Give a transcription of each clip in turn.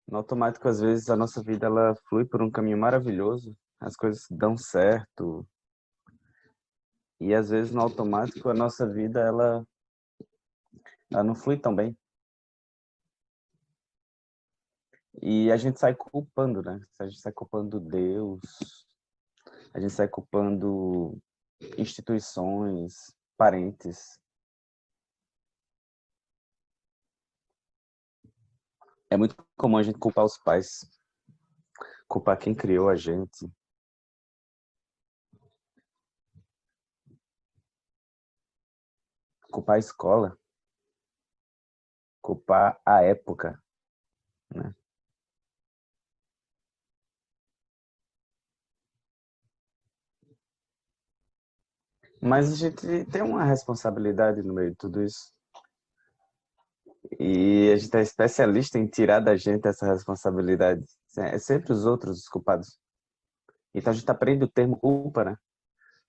No automático, às vezes, a nossa vida ela flui por um caminho maravilhoso, as coisas dão certo, e às vezes no automático a nossa vida ela não flui tão bem. E a gente sai culpando, né? A gente sai culpando Deus, a gente sai culpando instituições, parentes. É muito comum a gente culpar os pais, culpar quem criou a gente, culpar a escola, culpar a época, né? Mas a gente tem uma responsabilidade no meio de tudo isso. E a gente é especialista em tirar da gente essa responsabilidade. É sempre os outros os culpados. Então a gente aprende o termo culpa, né?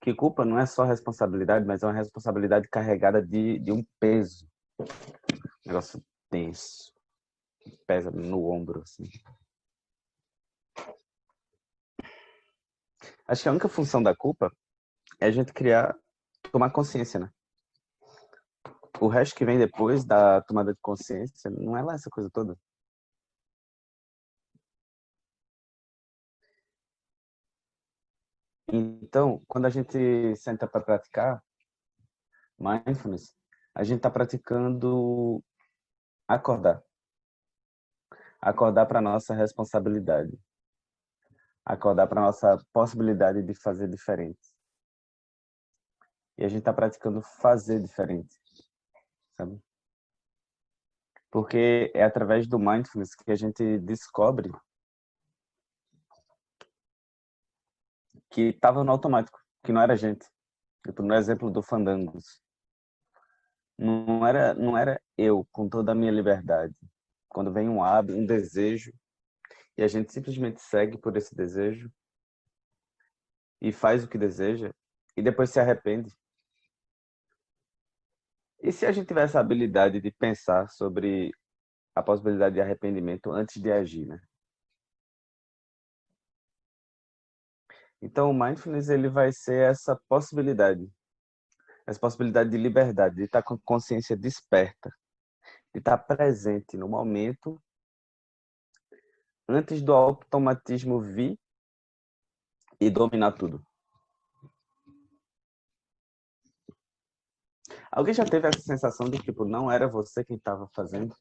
Que culpa não é só responsabilidade, mas é uma responsabilidade carregada de um peso. Um negócio tenso, pesa no ombro, assim. Acho que a única função da culpa é a gente criar, tomar consciência, né? O resto que vem depois da tomada de consciência não é lá essa coisa toda. Então, quando a gente senta para praticar mindfulness, a gente está praticando acordar. Acordar para nossa responsabilidade. Acordar para nossa possibilidade de fazer diferente. E a gente está praticando fazer diferente, sabe? Porque é através do mindfulness que a gente descobre que estava no automático, que não era a gente. Tipo, no exemplo do Fandangos. Não era eu com toda a minha liberdade. Quando vem um hábito, um desejo, e a gente simplesmente segue por esse desejo e faz o que deseja, e depois se arrepende. E se a gente tivesse a habilidade de pensar sobre a possibilidade de arrependimento antes de agir, né? Então, o mindfulness ele vai ser essa possibilidade de liberdade, de estar com consciência desperta, de estar presente no momento antes do automatismo vir e dominar tudo. Alguém já teve essa sensação de tipo, não era você quem estava fazendo?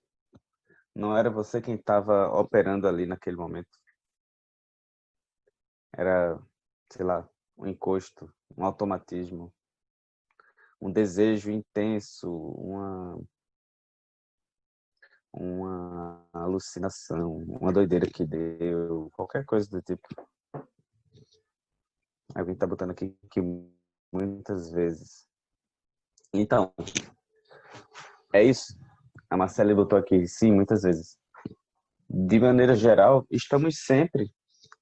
Não era você quem estava operando ali naquele momento? Era, sei lá, um encosto, um automatismo, um desejo intenso, uma alucinação, uma doideira que deu, qualquer coisa do tipo. Alguém está botando aqui que muitas vezes. Então, é isso. A Marcela botou aqui, sim, muitas vezes. De maneira geral, estamos sempre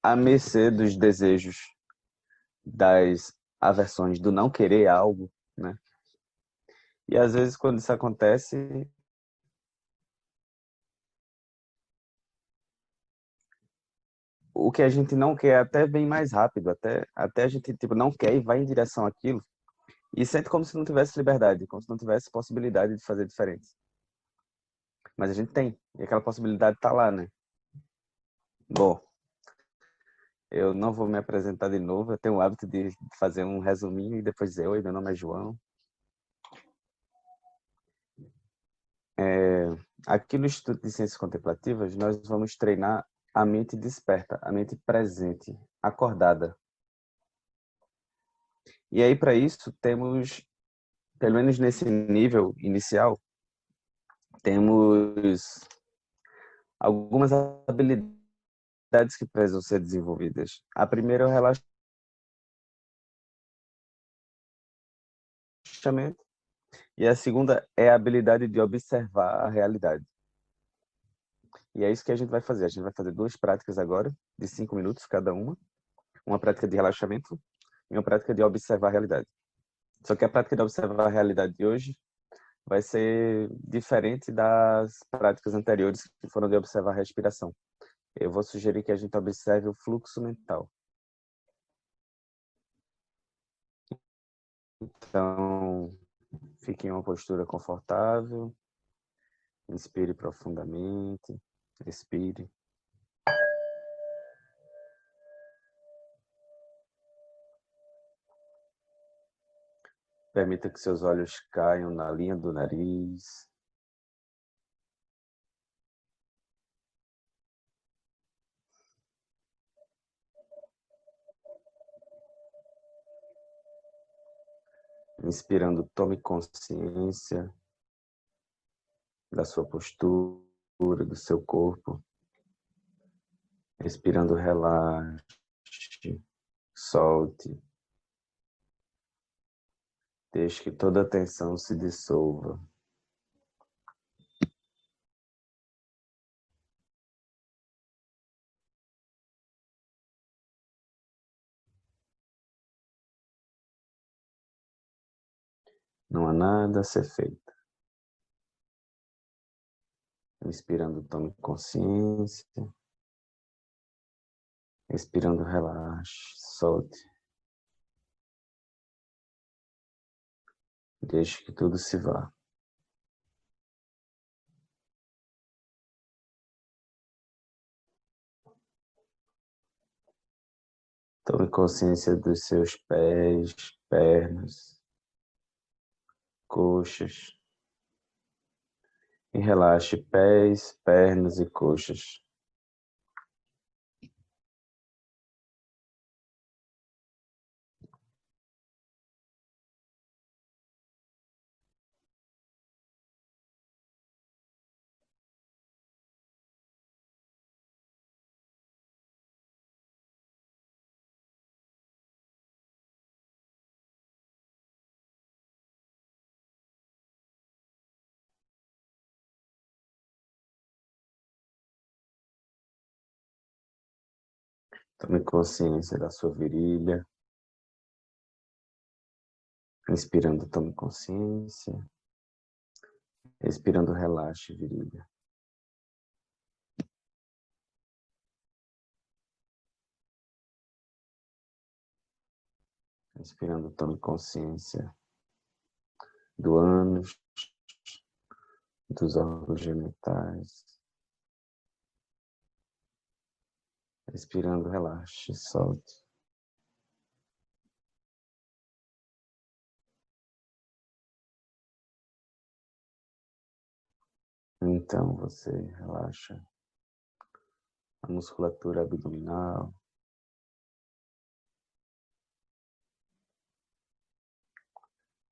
à mercê dos desejos, das aversões, do não querer algo, né? E às vezes quando isso acontece, o que a gente não quer até vem mais rápido, até a gente tipo não quer e vai em direção àquilo e sente como se não tivesse liberdade, como se não tivesse possibilidade de fazer diferente. Mas a gente tem, e aquela possibilidade tá lá, né? Bom, eu não vou me apresentar de novo, eu tenho o hábito de fazer um resuminho e depois dizer, oi, meu nome é João. Aqui no Instituto de Ciências Contemplativas, nós vamos treinar a mente desperta, a mente presente, acordada. E aí, para isso, temos, pelo menos nesse nível inicial, temos algumas habilidades que precisam ser desenvolvidas. A primeira é o relaxamento, e a segunda é a habilidade de observar a realidade. E é isso que a gente vai fazer. A gente vai fazer duas práticas agora, de 5 minutos cada uma prática de relaxamento e uma prática de observar a realidade. Só que a prática de observar a realidade de hoje vai ser diferente das práticas anteriores que foram de observar a respiração. Eu vou sugerir que a gente observe o fluxo mental. Então, fique em uma postura confortável, inspire profundamente, expire. Permita que seus olhos caiam na linha do nariz. Inspirando, tome consciência da sua postura, do seu corpo. Expirando, relaxe, solte. Deixe que toda a tensão se dissolva. Não há nada a ser feito. Inspirando, tome consciência. Expirando, relaxe, solte. Deixe que tudo se vá. Tome consciência dos seus pés, pernas, coxas. E relaxe pés, pernas e coxas. Tome consciência da sua virilha. Inspirando, tome consciência. Expirando, relaxe, virilha. Inspirando, tome consciência do ânus, dos órgãos genitais. Expirando, relaxe, solte. Então você relaxa a musculatura abdominal.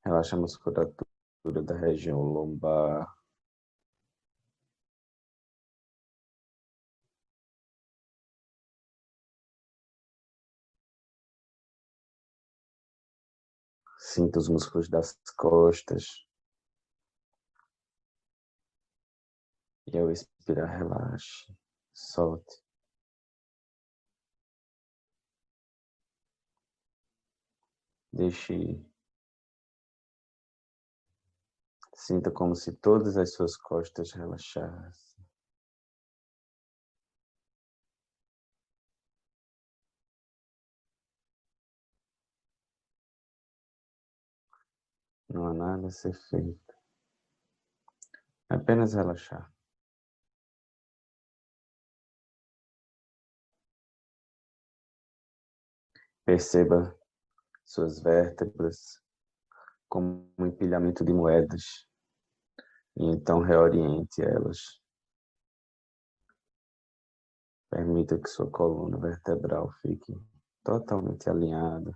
Relaxa a musculatura da região lombar. Sinta os músculos das costas. E ao expirar, relaxe, solte. Deixe ir. Sinta como se todas as suas costas relaxassem. Não há nada a ser feito. Apenas relaxar. Perceba suas vértebras como um empilhamento de moedas e então reoriente elas. Permita que sua coluna vertebral fique totalmente alinhada.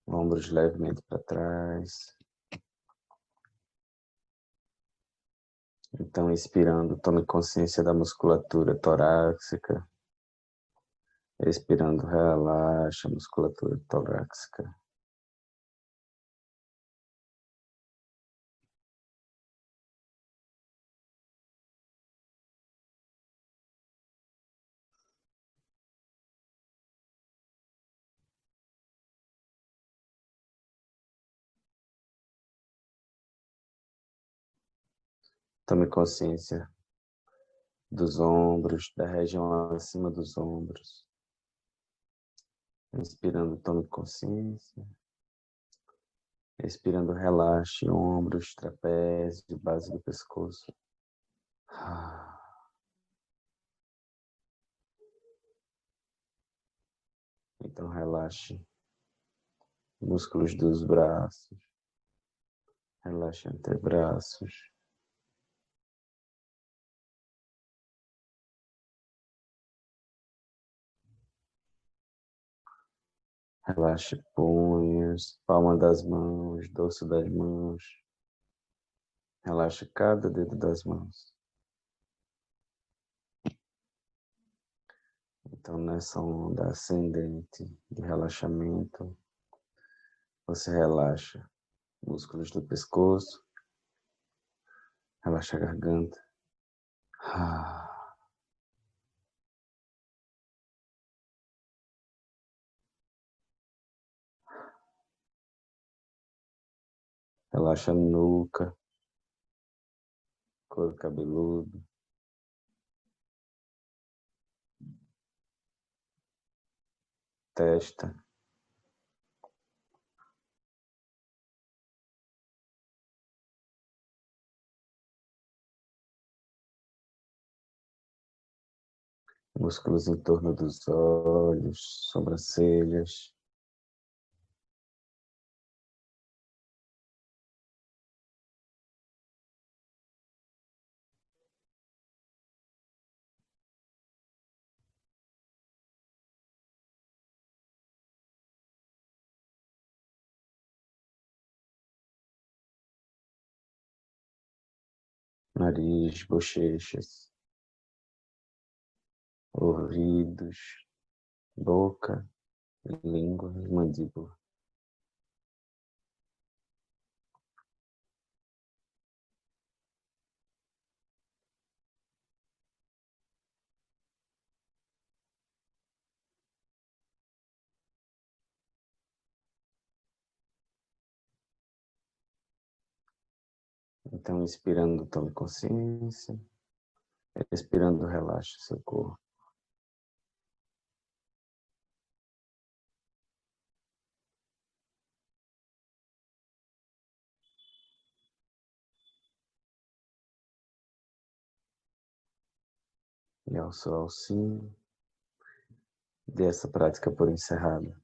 Ombros levemente para trás. Então, expirando, tome consciência da musculatura torácica. Expirando, relaxa a musculatura torácica. Tome consciência dos ombros, da região acima dos ombros. Inspirando, tome consciência. Expirando, relaxe ombros, trapézio, base do pescoço. Então relaxe músculos dos braços. Relaxe antebraços. Relaxe punhos, palma das mãos, dorso das mãos. Relaxe cada dedo das mãos. Então, nessa onda ascendente de relaxamento, você relaxa músculos do pescoço, relaxa a garganta. Relaxa a nuca, couro cabeludo, testa, músculos em torno dos olhos, sobrancelhas. Nariz, bochechas, ouvidos, boca, língua e mandíbula. Então, inspirando, tome consciência. Expirando, relaxe seu corpo. E ao seu auxílio, dê essa prática por encerrada.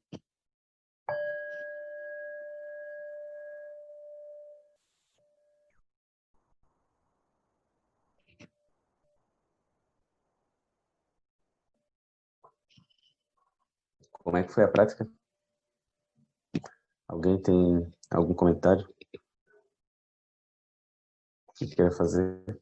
Como é que foi a prática? Alguém tem algum comentário? O que quer fazer?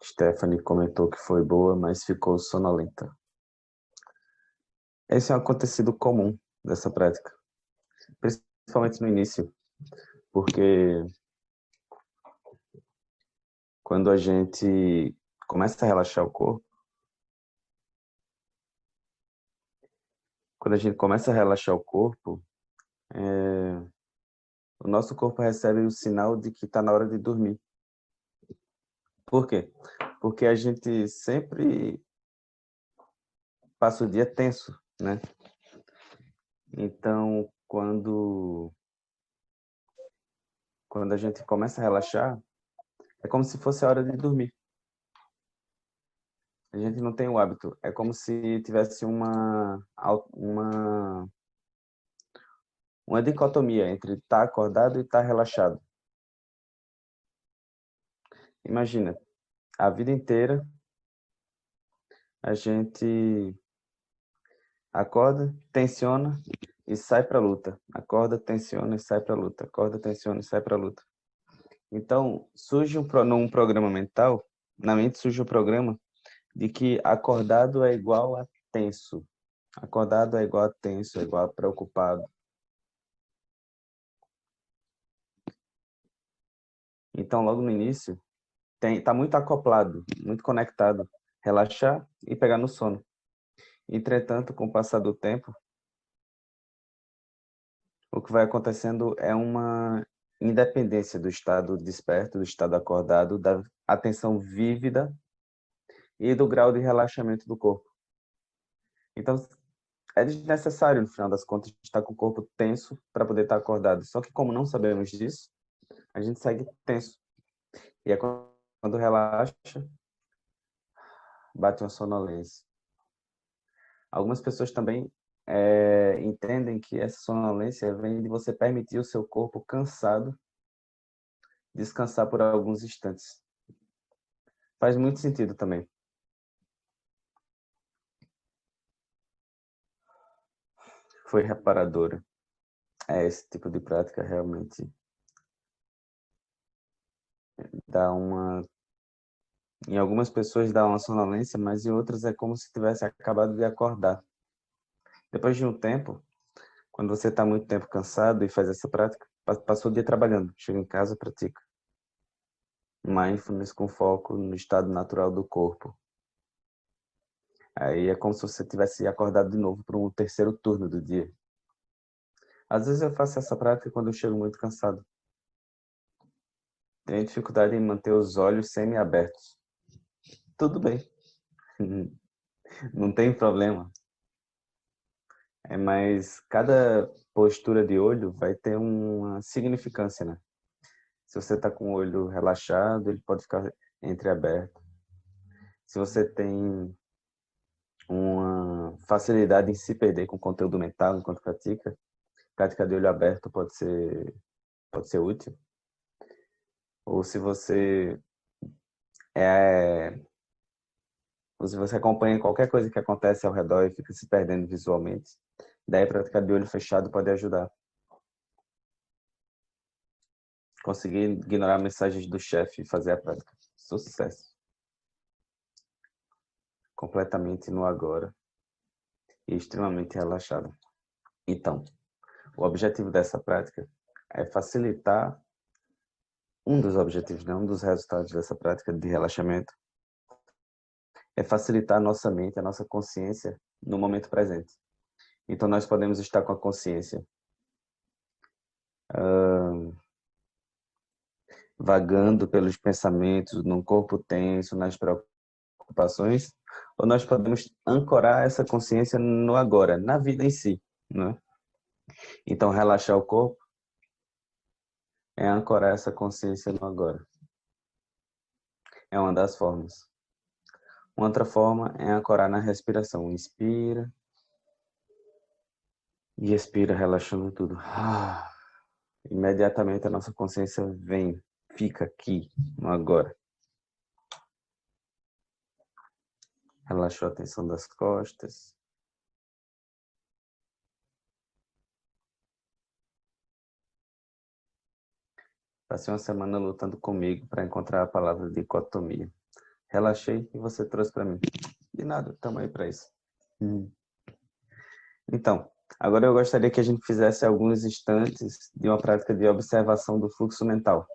Stephanie comentou que foi boa, mas ficou sonolenta. Esse é um acontecido comum dessa prática, principalmente no início, porque quando a gente começa a relaxar o corpo, o nosso corpo recebe o sinal de que está na hora de dormir. Por quê? Porque a gente sempre passa o dia tenso, né? Então, quando a gente começa a relaxar, é como se fosse a hora de dormir. A gente não tem o hábito. É como se tivesse uma dicotomia entre estar acordado e estar relaxado. Imagina, a vida inteira a gente acorda, tensiona e sai para a luta. Acorda, tensiona e sai para a luta. Acorda, tensiona e sai para a luta. Então, surge num programa mental, na mente surge o programa de que acordado é igual a tenso. Acordado é igual a tenso, é igual a preocupado. Então, logo no início, tá muito acoplado, muito conectado. Relaxar e pegar no sono. Entretanto, com o passar do tempo, o que vai acontecendo é uma independência do estado desperto, do estado acordado, da atenção vívida e do grau de relaxamento do corpo. Então, é desnecessário, no final das contas, estar com o corpo tenso para poder estar acordado. Só que como não sabemos disso, a gente segue tenso. E é quando relaxa, bate uma sonolência. Algumas pessoas também entendem que essa sonolência vem de você permitir o seu corpo cansado descansar por alguns instantes. Faz muito sentido também. Foi reparadora. Esse tipo de prática realmente dá uma... Em algumas pessoas dá uma sonolência, mas em outras é como se tivesse acabado de acordar. Depois de um tempo, quando você está muito tempo cansado e faz essa prática, passou o dia trabalhando, chega em casa, pratica. Mindfulness com foco no estado natural do corpo. Aí é como se você tivesse acordado de novo para um terceiro turno do dia. Às vezes eu faço essa prática quando eu chego muito cansado. Tenho dificuldade em manter os olhos semi-abertos. Tudo bem. Não tem problema. Mas cada postura de olho vai ter uma significância, né? Se você está com o olho relaxado, ele pode ficar entreaberto. Se você tem uma facilidade em se perder com conteúdo mental enquanto pratica, prática de olho aberto pode ser útil. Ou é, se você acompanha qualquer coisa que acontece ao redor e fica se perdendo visualmente, daí praticar de olho fechado pode ajudar. Conseguir ignorar mensagens do chefe e fazer a prática. Sucesso. Completamente no agora e extremamente relaxado. Então, o objetivo dessa prática é facilitar um dos objetivos, né? Um dos resultados dessa prática de relaxamento é facilitar a nossa mente, a nossa consciência no momento presente. Então, nós podemos estar com a consciência vagando pelos pensamentos, num corpo tenso, nas preocupações, ou nós podemos ancorar essa consciência no agora, na vida em si, né? Então, relaxar o corpo é ancorar essa consciência no agora. É uma das formas. Uma outra forma é ancorar na respiração. Inspira e expira, relaxando tudo. Imediatamente a nossa consciência vem, fica aqui, no agora. Relaxou a tensão das costas. Passei uma semana lutando comigo para encontrar a palavra dicotomia. Relaxei e você trouxe para mim. De nada, estamos aí para isso. Então, agora eu gostaria que a gente fizesse alguns instantes de uma prática de observação do fluxo mental.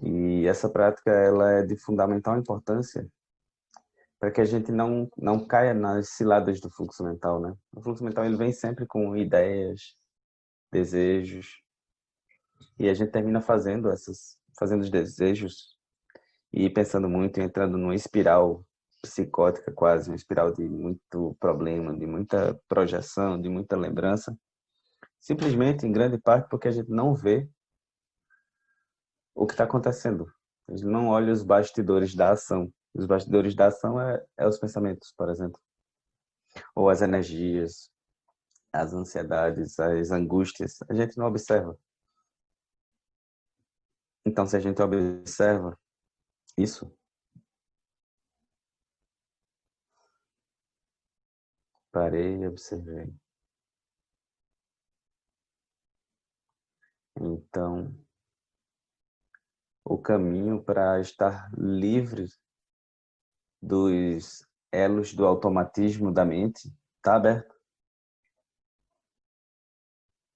E essa prática ela é de fundamental importância para que a gente não caia nas ciladas do fluxo mental, né? O fluxo mental ele vem sempre com ideias, desejos, e a gente termina fazendo os desejos e pensando muito, entrando numa espiral psicótica quase, uma espiral de muito problema, de muita projeção, de muita lembrança, simplesmente em grande parte porque a gente não vê o que está acontecendo. A gente não olha os bastidores da ação. Os bastidores da ação é os pensamentos, por exemplo, ou as energias, as ansiedades, as angústias. A gente não observa. Então, se a gente observa isso, parei e observei. Então, o caminho para estar livre dos elos do automatismo da mente está aberto.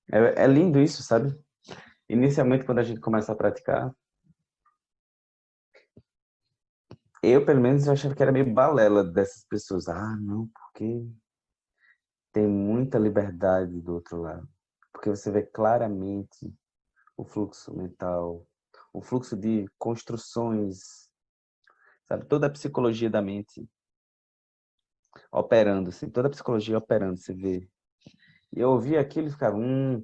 É lindo isso, sabe? Inicialmente, quando a gente começa a praticar, eu, pelo menos, eu achava que era meio balela dessas pessoas. Ah, não, porque tem muita liberdade do outro lado. porque você vê claramente o fluxo mental, o fluxo de construções, sabe? Toda a psicologia da mente operando, assim, toda a psicologia operando, você vê. E eu ouvi aquilo e ficava,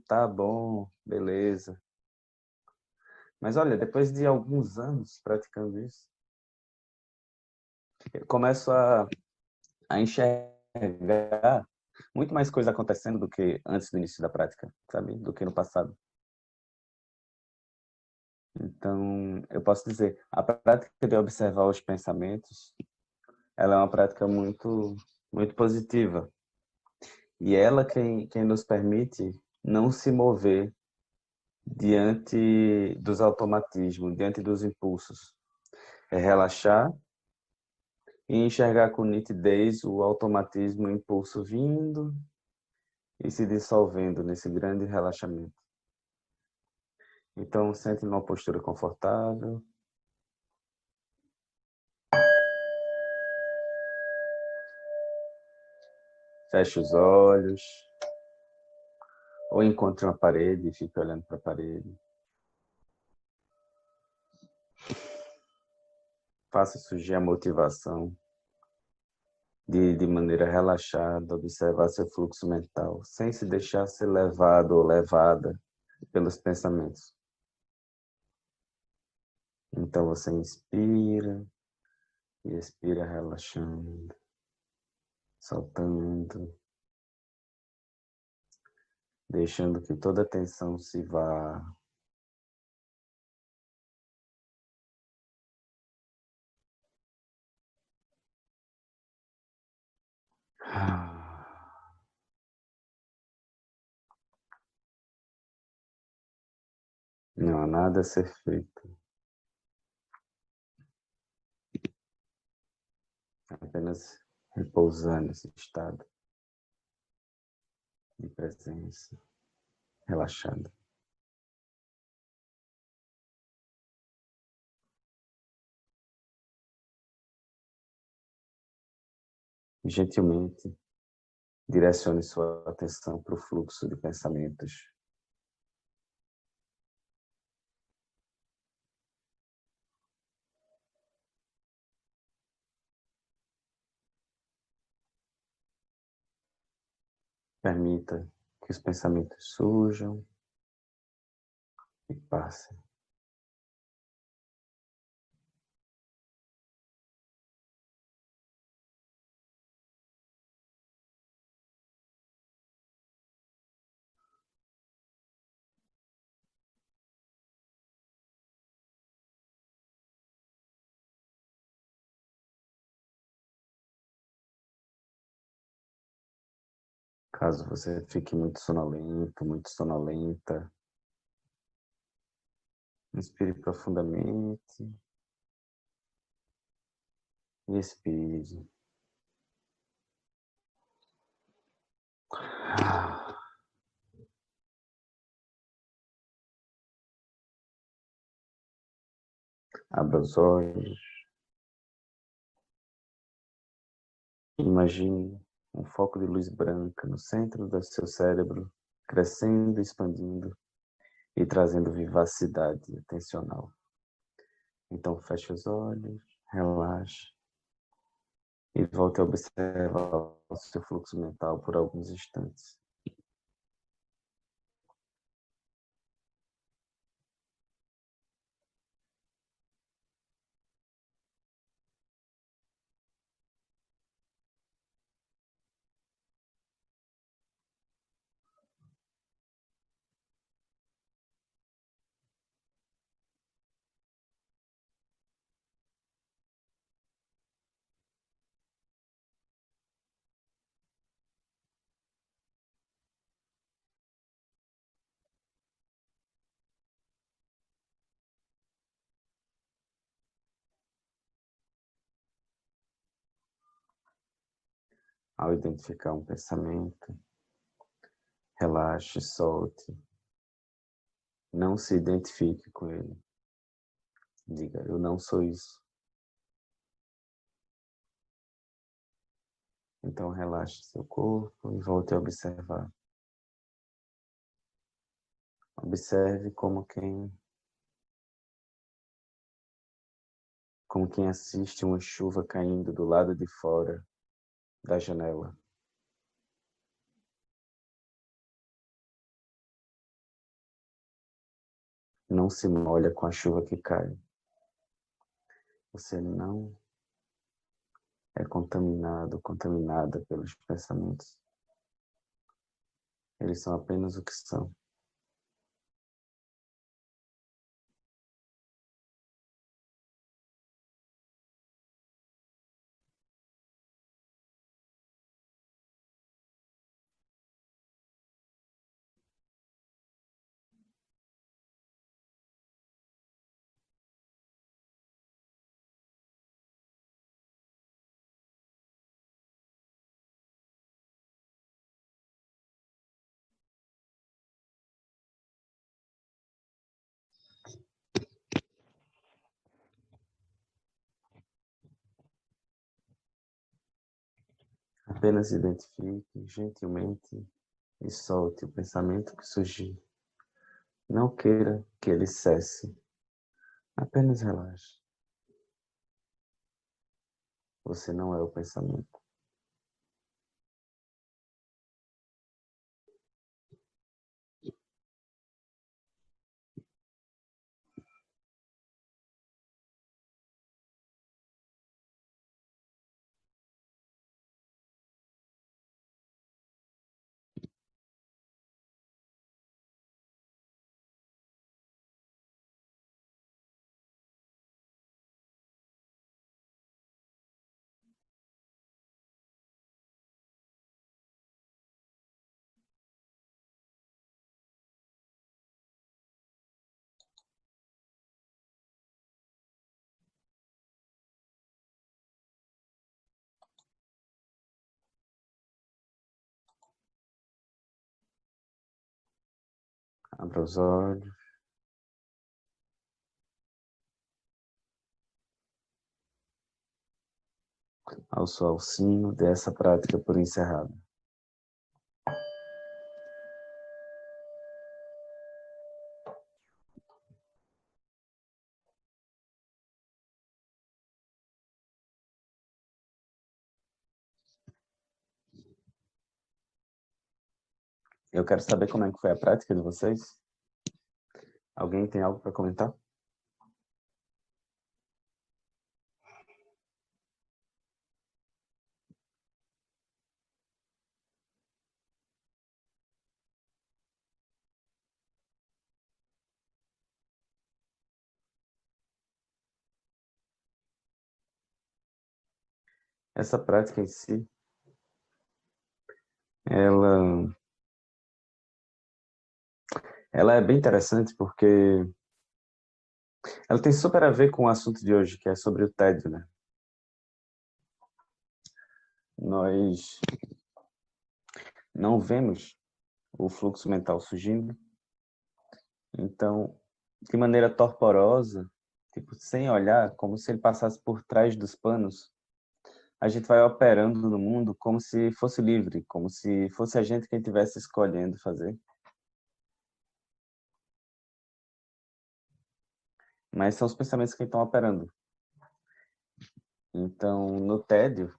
tá bom, beleza. Mas olha, depois de alguns anos praticando isso, eu começo a enxergar muito mais coisa acontecendo do que antes do início da prática, sabe? Do que no passado. Então, eu posso dizer, a prática de observar os pensamentos, ela é uma prática muito positiva. E ela quem nos permite não se mover diante dos automatismos, diante dos impulsos. É relaxar e enxergar com nitidez o automatismo, o impulso vindo e se dissolvendo nesse grande relaxamento. Então, sente numa postura confortável. Feche os olhos. Ou encontre uma parede e fique olhando para a parede. Faça surgir a motivação de maneira relaxada, observar seu fluxo mental, sem se deixar ser levado ou levada pelos pensamentos. Então você inspira e expira relaxando, soltando, deixando que toda a tensão se vá. Não há nada a ser feito, apenas repousar nesse estado de presença, relaxado. Gentilmente, direcione sua atenção para o fluxo de pensamentos. Permita que os pensamentos surjam e passem. Caso você fique muito sonolento, muito sonolenta, inspire profundamente e expire. Abra os olhos. Imagine um foco de luz branca no centro do seu cérebro, crescendo, expandindo e trazendo vivacidade atencional. Então feche os olhos, relaxe e volte a observar o seu fluxo mental por alguns instantes. Ao identificar um pensamento, relaxe, solte. Não se identifique com ele. Diga, eu não sou isso. Então relaxe seu corpo e volte a observar. Observe como quem assiste uma chuva caindo do lado de fora da janela. Não se molha com a chuva que cai. Você não é contaminado, contaminada pelos pensamentos. Eles são apenas o que são. Apenas identifique gentilmente e solte o pensamento que surgir. Não queira que ele cesse. Apenas relaxe. Você não é o pensamento. Abra os olhos. Ao soar o sino, dê essa prática por encerrada. Eu quero saber como é que foi a prática de vocês. Alguém tem algo para comentar? Essa prática em si, ela, ela é bem interessante porque ela tem super a ver com o assunto de hoje, que é sobre o tédio, né? Nós não vemos o fluxo mental surgindo, então, de maneira torporosa, tipo, sem olhar, como se ele passasse por trás dos panos, a gente vai operando no mundo como se fosse livre, como se fosse a gente quem estivesse escolhendo fazer. Mas são os pensamentos que estão operando. Então, no tédio,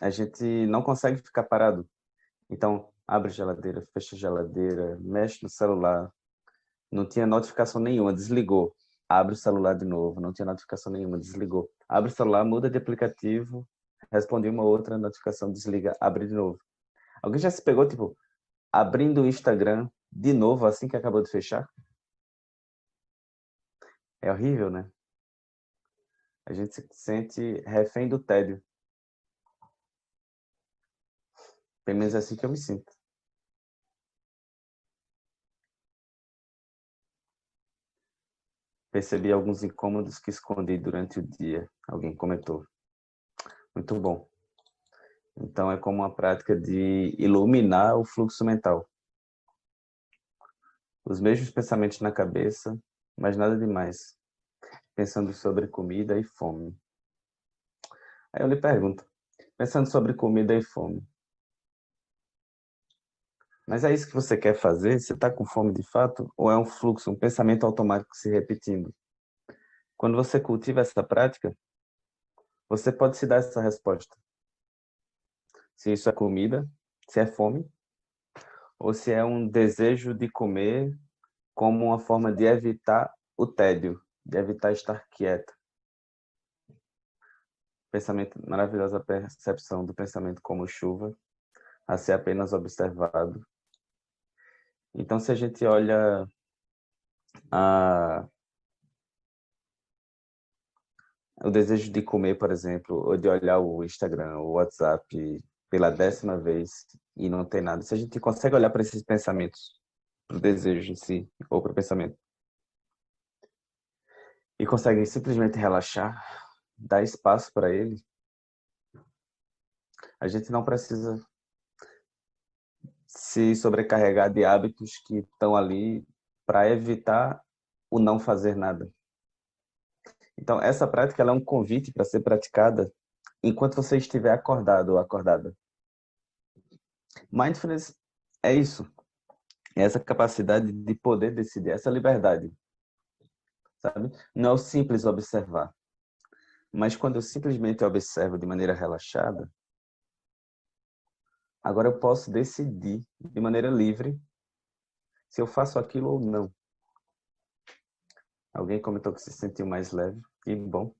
a gente não consegue ficar parado. Então, abre a geladeira, fecha a geladeira, mexe no celular. Não tinha notificação nenhuma, desligou. Abre o celular de novo, não tinha notificação nenhuma, desligou. Abre o celular, muda de aplicativo, responde uma outra notificação, desliga, abre de novo. Alguém já se pegou, tipo, abrindo o Instagram de novo assim que acabou de fechar? É horrível, né? A gente se sente refém do tédio. Pelo menos é assim que eu me sinto. Percebi alguns incômodos que escondi durante o dia. Alguém comentou. Muito bom. Então é como uma prática de iluminar o fluxo mental. Os mesmos pensamentos na cabeça, mas nada demais. Pensando sobre comida e fome. Aí eu lhe pergunto, pensando sobre comida e fome, Mas é isso que você quer fazer? Você está com fome de fato? Ou é um fluxo, um pensamento automático se repetindo? Quando você cultiva essa prática, você pode se dar essa resposta. Se isso é comida, se é fome, ou se é um desejo de comer como uma forma de evitar o tédio, de evitar estar quieto. Pensamento, maravilhosa percepção do pensamento como chuva, a ser apenas observado. Então, se a gente olha o desejo de comer, por exemplo, ou de olhar o Instagram, o WhatsApp pela 10ª vez e não tem nada, se a gente consegue olhar para esses pensamentos, para o desejo em si, ou para o pensamento, e consegue simplesmente relaxar, dar espaço para ele, a gente não precisa se sobrecarregar de hábitos que estão ali para evitar o não fazer nada. Então, essa prática ela é um convite para ser praticada enquanto você estiver acordado ou acordada. Mindfulness é isso, é essa capacidade de poder decidir, essa liberdade, sabe? Não é o simples observar, mas quando eu simplesmente observo de maneira relaxada, agora eu posso decidir de maneira livre se eu faço aquilo ou não. Alguém comentou que se sentiu mais leve, que bom.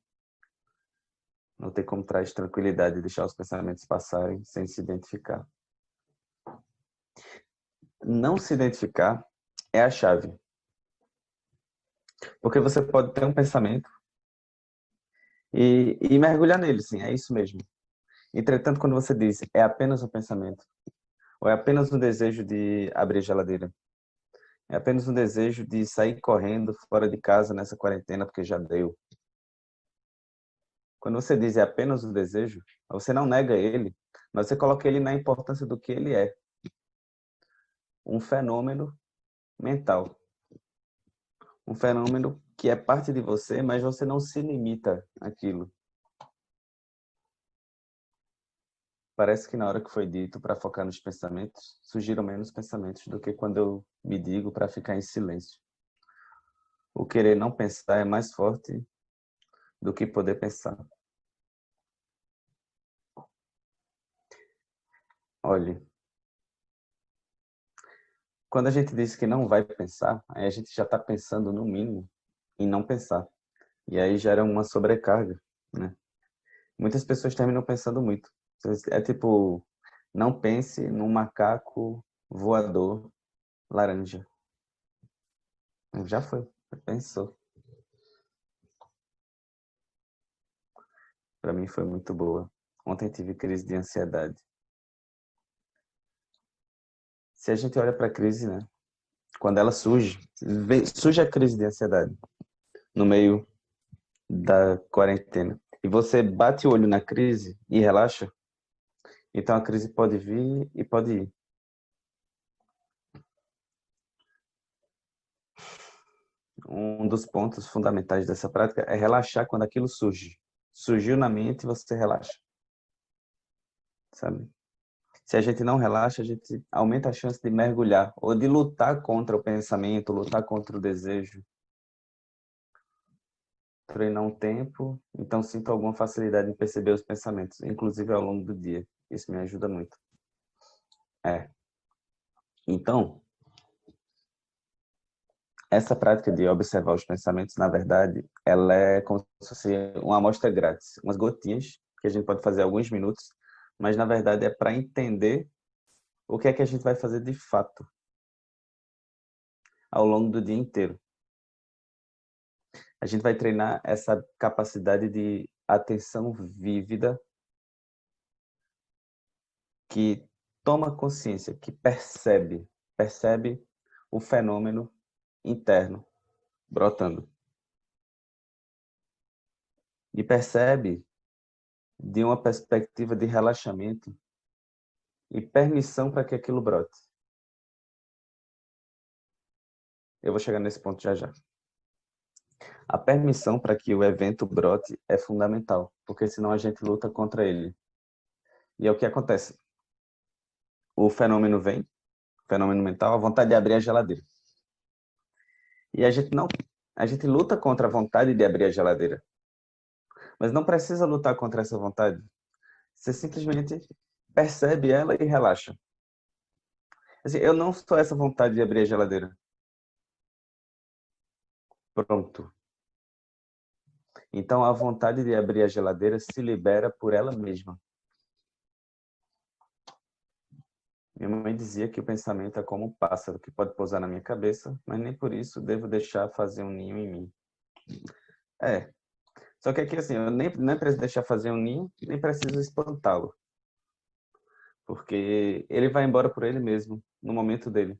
Não tem como traz tranquilidade deixar os pensamentos passarem sem se identificar. Não se identificar é a chave. Porque você pode ter um pensamento e mergulhar nele, sim, é isso mesmo. Entretanto, quando você diz é apenas um pensamento, ou é apenas um desejo de abrir a geladeira, é apenas um desejo de sair correndo fora de casa nessa quarentena porque já deu. Quando você diz é apenas um desejo, você não nega ele, mas você coloca ele na importância do que ele é. Um fenômeno mental. Um fenômeno que é parte de você, mas você não se limita àquilo. Parece que na hora que foi dito para focar nos pensamentos, surgiram menos pensamentos do que quando eu me digo para ficar em silêncio. O querer não pensar é mais forte do que poder pensar. Olhe, quando a gente diz que não vai pensar, aí a gente já está pensando no mínimo em não pensar. E aí gera uma sobrecarga, né? Muitas pessoas terminam pensando muito. É tipo, não pense num macaco voador laranja. Já foi, pensou. Para mim foi muito boa. Ontem tive crise de ansiedade. Se a gente olha para a crise, né? Quando ela surge, surge a crise de ansiedade no meio da quarentena. E você bate o olho na crise e relaxa, então a crise pode vir e pode ir. Um dos pontos fundamentais dessa prática é relaxar quando aquilo surge. Surgiu na mente, você relaxa, sabe? Se a gente não relaxa, a gente aumenta a chance de mergulhar ou de lutar contra o pensamento, lutar contra o desejo. Treinar um tempo, então sinto alguma facilidade em perceber os pensamentos, inclusive ao longo do dia. Isso me ajuda muito. Então, essa prática de observar os pensamentos, na verdade, ela é como se fosse uma amostra grátis, umas gotinhas que a gente pode fazer alguns minutos, mas na verdade é para entender o que é que a gente vai fazer de fato ao longo do dia inteiro. A gente vai treinar essa capacidade de atenção vívida que toma consciência, que percebe o fenômeno interno brotando. E percebe de uma perspectiva de relaxamento e permissão para que aquilo brote. Eu vou chegar nesse ponto já já. A permissão para que o evento brote é fundamental, porque senão a gente luta contra ele. E é o que acontece. O fenômeno vem, fenômeno mental, a vontade de abrir a geladeira. E a gente luta contra a vontade de abrir a geladeira, mas não precisa lutar contra essa vontade. Você simplesmente percebe ela e relaxa. Assim, eu não sou essa vontade de abrir a geladeira. Pronto. Então a vontade de abrir a geladeira se libera por ela mesma. Minha mãe dizia que o pensamento é como um pássaro que pode pousar na minha cabeça, mas nem por isso devo deixar fazer um ninho em mim. É. Só que aqui, assim, eu nem preciso deixar fazer um ninho, nem preciso espantá-lo. Porque ele vai embora por ele mesmo, no momento dele.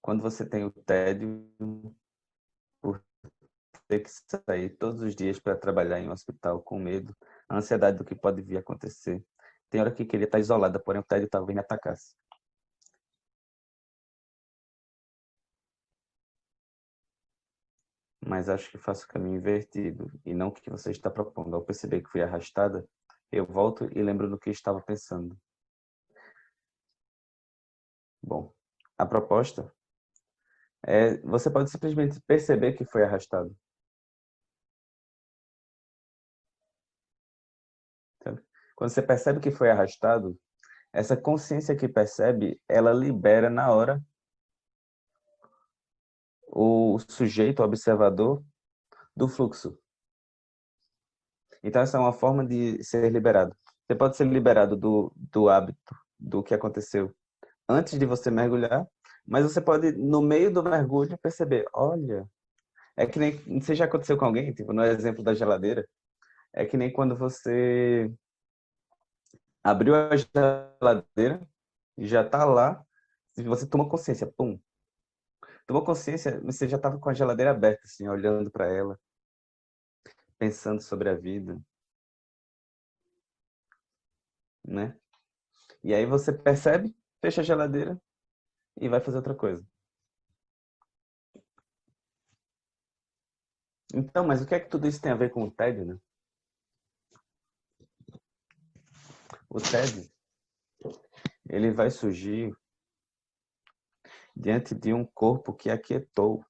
Quando você tem o tédio por ter que sair todos os dias para trabalhar em um hospital com medo, a ansiedade do que pode vir a acontecer. Tem hora que queria estar isolada, porém o tédio talvez me atacasse. Mas acho que faço o caminho invertido e não o que você está propondo. Ao perceber que fui arrastada, eu volto e lembro do que estava pensando. Bom, a proposta é você pode simplesmente perceber que foi arrastado. Sabe? Quando você percebe que foi arrastado, essa consciência que percebe, ela libera na hora o sujeito, o observador, do fluxo. Então, essa é uma forma de ser liberado. Você pode ser liberado do hábito, do que aconteceu antes de você mergulhar, mas você pode, no meio do mergulho, perceber, olha, é que nem, não sei se já aconteceu com alguém, tipo, no exemplo da geladeira, é que nem quando você abriu a geladeira e já tá lá, e você toma consciência, pum, tomou consciência, você já estava com a geladeira aberta, assim, olhando para ela, pensando sobre a vida, né? E aí você percebe, fecha a geladeira e vai fazer outra coisa. Então, mas o que é que tudo isso tem a ver com o TED, né? O TED, ele vai surgir diante de um corpo que aquietou,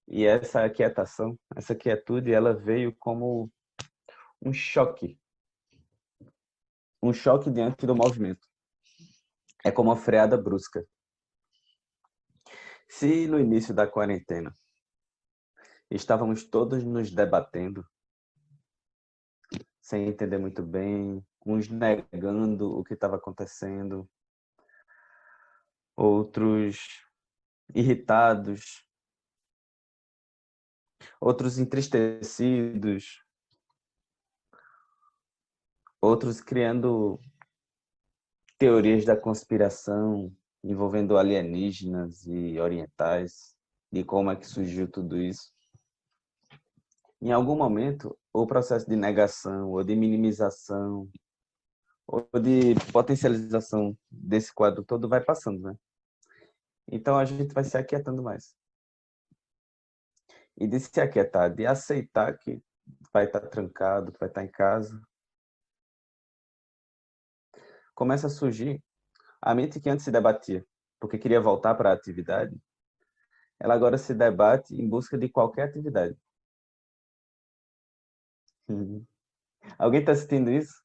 e essa aquietação, essa quietude, ela veio como um choque diante do movimento. É como uma freada brusca. Se no início da quarentena estávamos todos nos debatendo, sem entender muito bem, uns negando o que estava acontecendo, outros irritados, outros entristecidos, outros criando teorias da conspiração envolvendo alienígenas e orientais, e como é que surgiu tudo isso. Em algum momento, o processo de negação ou de minimização ou de potencialização desse quadro todo vai passando, né? Então a gente vai se aquietando mais. E de se aquietar, de aceitar que vai estar trancado, que vai estar em casa, começa a surgir a mente que antes se debatia, porque queria voltar para a atividade, ela agora se debate em busca de qualquer atividade. Uhum. Alguém está assistindo isso?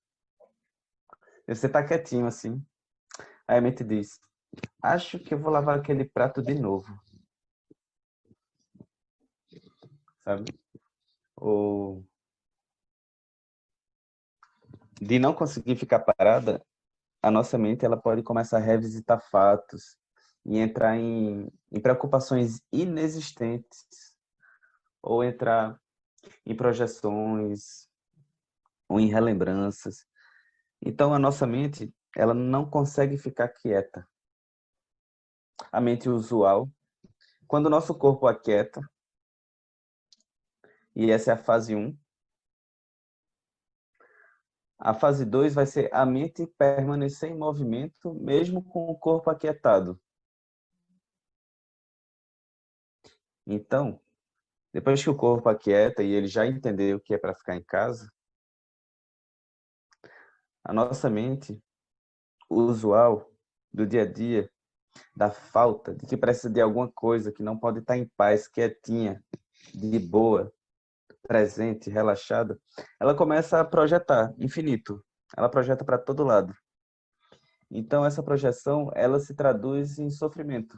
Você está quietinho assim. Aí a mente diz: acho que eu vou lavar aquele prato de novo, sabe? Ou de não conseguir ficar parada, a nossa mente ela pode começar a revisitar fatos e entrar em preocupações inexistentes ou entrar em projeções ou em relembranças. Então a nossa mente ela não consegue ficar quieta. A mente usual, quando o nosso corpo aquieta, e essa é a fase um, a fase 2 vai ser a mente permanecer em movimento mesmo com o corpo aquietado. Então, depois que o corpo aquieta e ele já entendeu o que é para ficar em casa, a nossa mente usual do dia a dia, da falta, de que precisa de alguma coisa, que não pode estar em paz, quietinha, de boa, presente, relaxada, ela começa a projetar infinito. Ela projeta para todo lado. Então essa projeção, ela se traduz em sofrimento.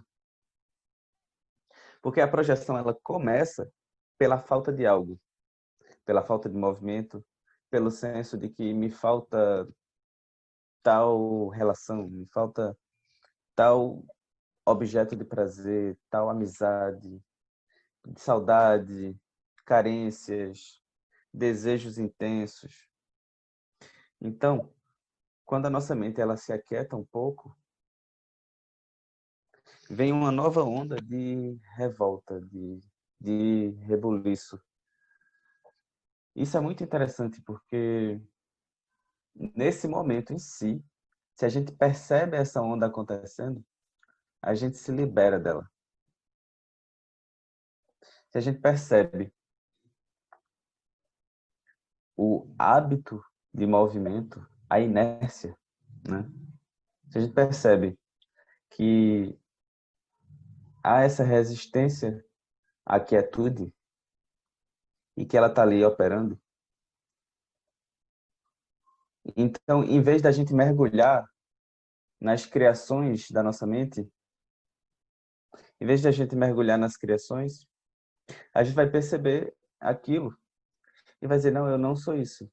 Porque a projeção ela começa pela falta de algo, pela falta de movimento, pelo senso de que me falta tal relação, me falta tal objeto de prazer, tal amizade, de saudade, carências, desejos intensos. Então, quando a nossa mente ela se aquieta um pouco, vem uma nova onda de revolta, de rebuliço. Isso é muito interessante porque nesse momento em si, se a gente percebe essa onda acontecendo, a gente se libera dela. Se a gente percebe o hábito de movimento, a inércia, né? Se a gente percebe que há essa resistência à quietude e que ela está ali operando, então, em vez da gente mergulhar nas criações da nossa mente, em vez da gente mergulhar nas criações, a gente vai perceber aquilo e vai dizer, não, eu não sou isso.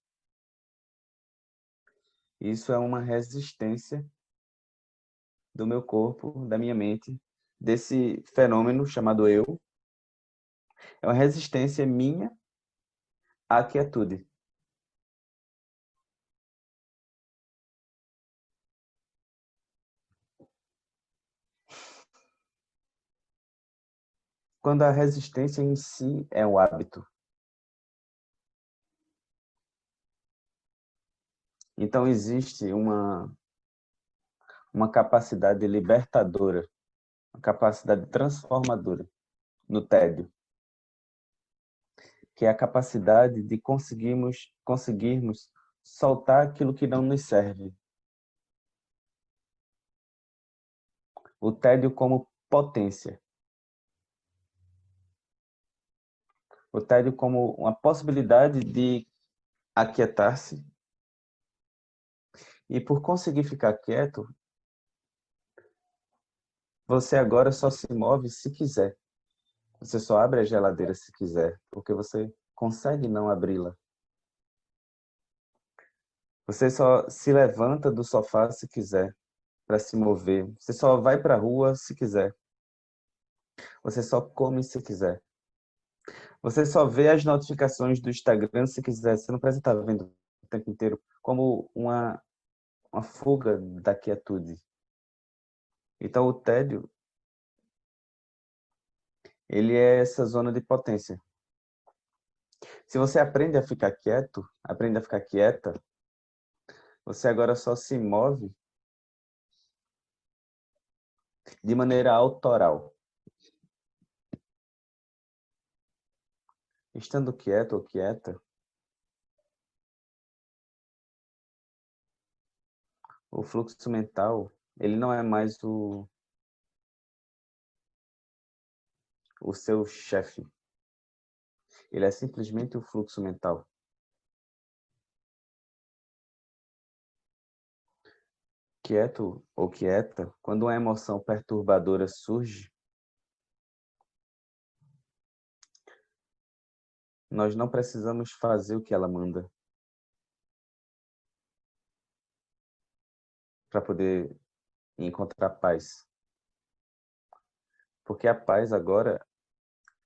Isso é uma resistência do meu corpo, da minha mente, desse fenômeno chamado eu. É uma resistência minha à quietude. Quando a resistência em si é um hábito. Então existe uma capacidade libertadora, uma capacidade transformadora no tédio, que é a capacidade de conseguirmos soltar aquilo que não nos serve. O tédio como potência. O tédio como uma possibilidade de aquietar-se e por conseguir ficar quieto, você agora só se move se quiser. Você só abre a geladeira se quiser, porque você consegue não abri-la. Você só se levanta do sofá se quiser, para se mover. Você só vai para a rua se quiser. Você só come se quiser. Você só vê as notificações do Instagram se quiser. Você não precisa estar vendo o tempo inteiro como uma fuga da quietude. Então o tédio, ele é essa zona de potência. Se você aprende a ficar quieto, aprende a ficar quieta, você agora só se move de maneira autoral. Estando quieto ou quieta, o fluxo mental, ele não é mais o seu chefe. Ele é simplesmente o fluxo mental. Quieto ou quieta, quando uma emoção perturbadora surge, nós não precisamos fazer o que ela manda para poder encontrar paz. Porque a paz agora,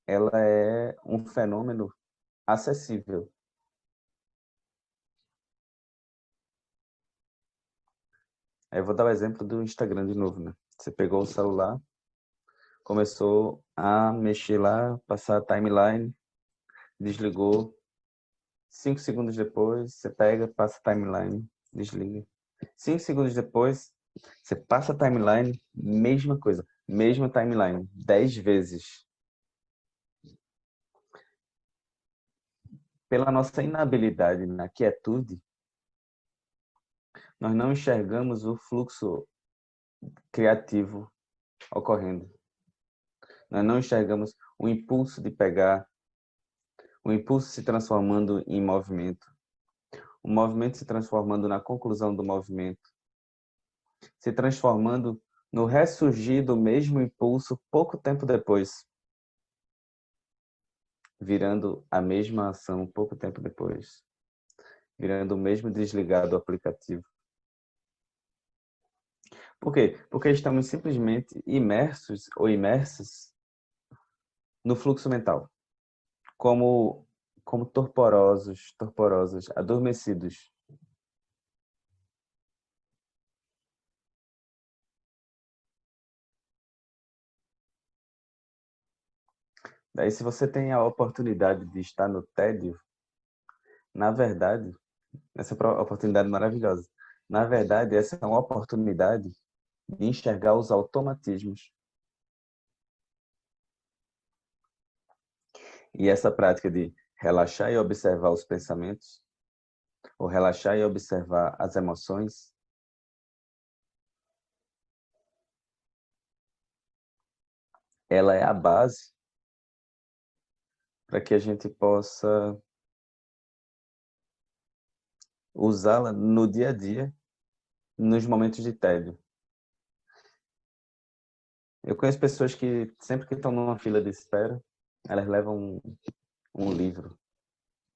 ela é um fenômeno acessível. Aí eu vou dar o exemplo do Instagram de novo, né? Você pegou o celular, começou a mexer lá, passar a timeline, desligou. 5 segundos depois, você pega, passa a timeline, desliga. 5 segundos depois, você passa a timeline, mesma coisa, mesma timeline, 10 vezes. Pela nossa inabilidade na quietude, nós não enxergamos o fluxo criativo ocorrendo. Nós não enxergamos o impulso de pegar, o impulso se transformando em movimento, o movimento se transformando na conclusão do movimento, se transformando no ressurgir do mesmo impulso pouco tempo depois, virando a mesma ação pouco tempo depois, virando o mesmo desligar do aplicativo. Por quê? Porque estamos simplesmente imersos ou imersas no fluxo mental, como torporosos, adormecidos. Daí, se você tem a oportunidade de estar no tédio, na verdade, essa oportunidade maravilhosa, na verdade, essa é uma oportunidade de enxergar os automatismos. E essa prática de relaxar e observar os pensamentos, ou relaxar e observar as emoções, ela é a base para que a gente possa usá-la no dia a dia, nos momentos de tédio. Eu conheço pessoas que, sempre que estão numa fila de espera, elas levam um livro,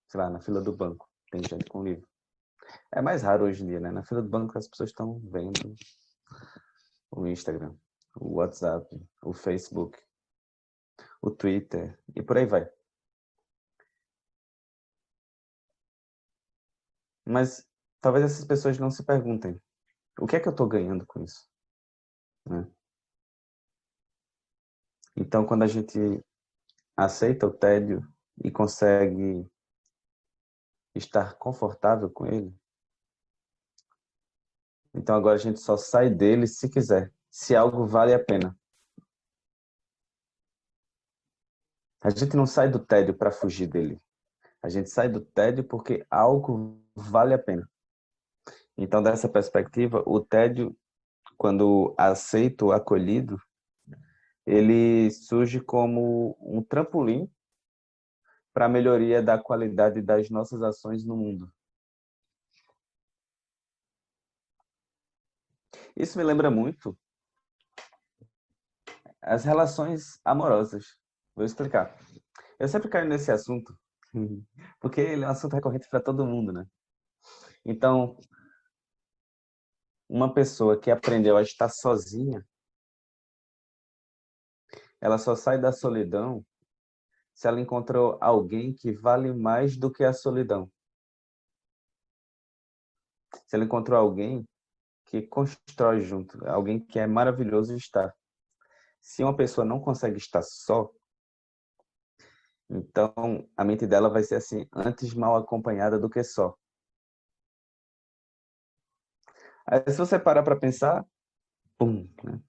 sei lá, na fila do banco. Tem gente com livro. É mais raro hoje em dia, né? Na fila do banco as pessoas estão vendo o Instagram, o WhatsApp, o Facebook, o Twitter e por aí vai. Mas talvez essas pessoas não se perguntem, o que é que eu estou ganhando com isso? Né? Então, quando a gente aceita o tédio e consegue estar confortável com ele, então agora a gente só sai dele se quiser, se algo vale a pena. A gente não sai do tédio para fugir dele. A gente sai do tédio porque algo vale a pena. Então, dessa perspectiva, o tédio, quando aceito, acolhido, ele surge como um trampolim para a melhoria da qualidade das nossas ações no mundo. Isso me lembra muito as relações amorosas. Vou explicar. Eu sempre caio nesse assunto, porque ele é um assunto recorrente para todo mundo, né? Então, uma pessoa que aprendeu a estar sozinha, ela só sai da solidão se ela encontrou alguém que vale mais do que a solidão. Se ela encontrou alguém que constrói junto, alguém que é maravilhoso de estar. Se uma pessoa não consegue estar só, então a mente dela vai ser assim, antes mal acompanhada do que só. Aí, se você parar para pensar, pum, né?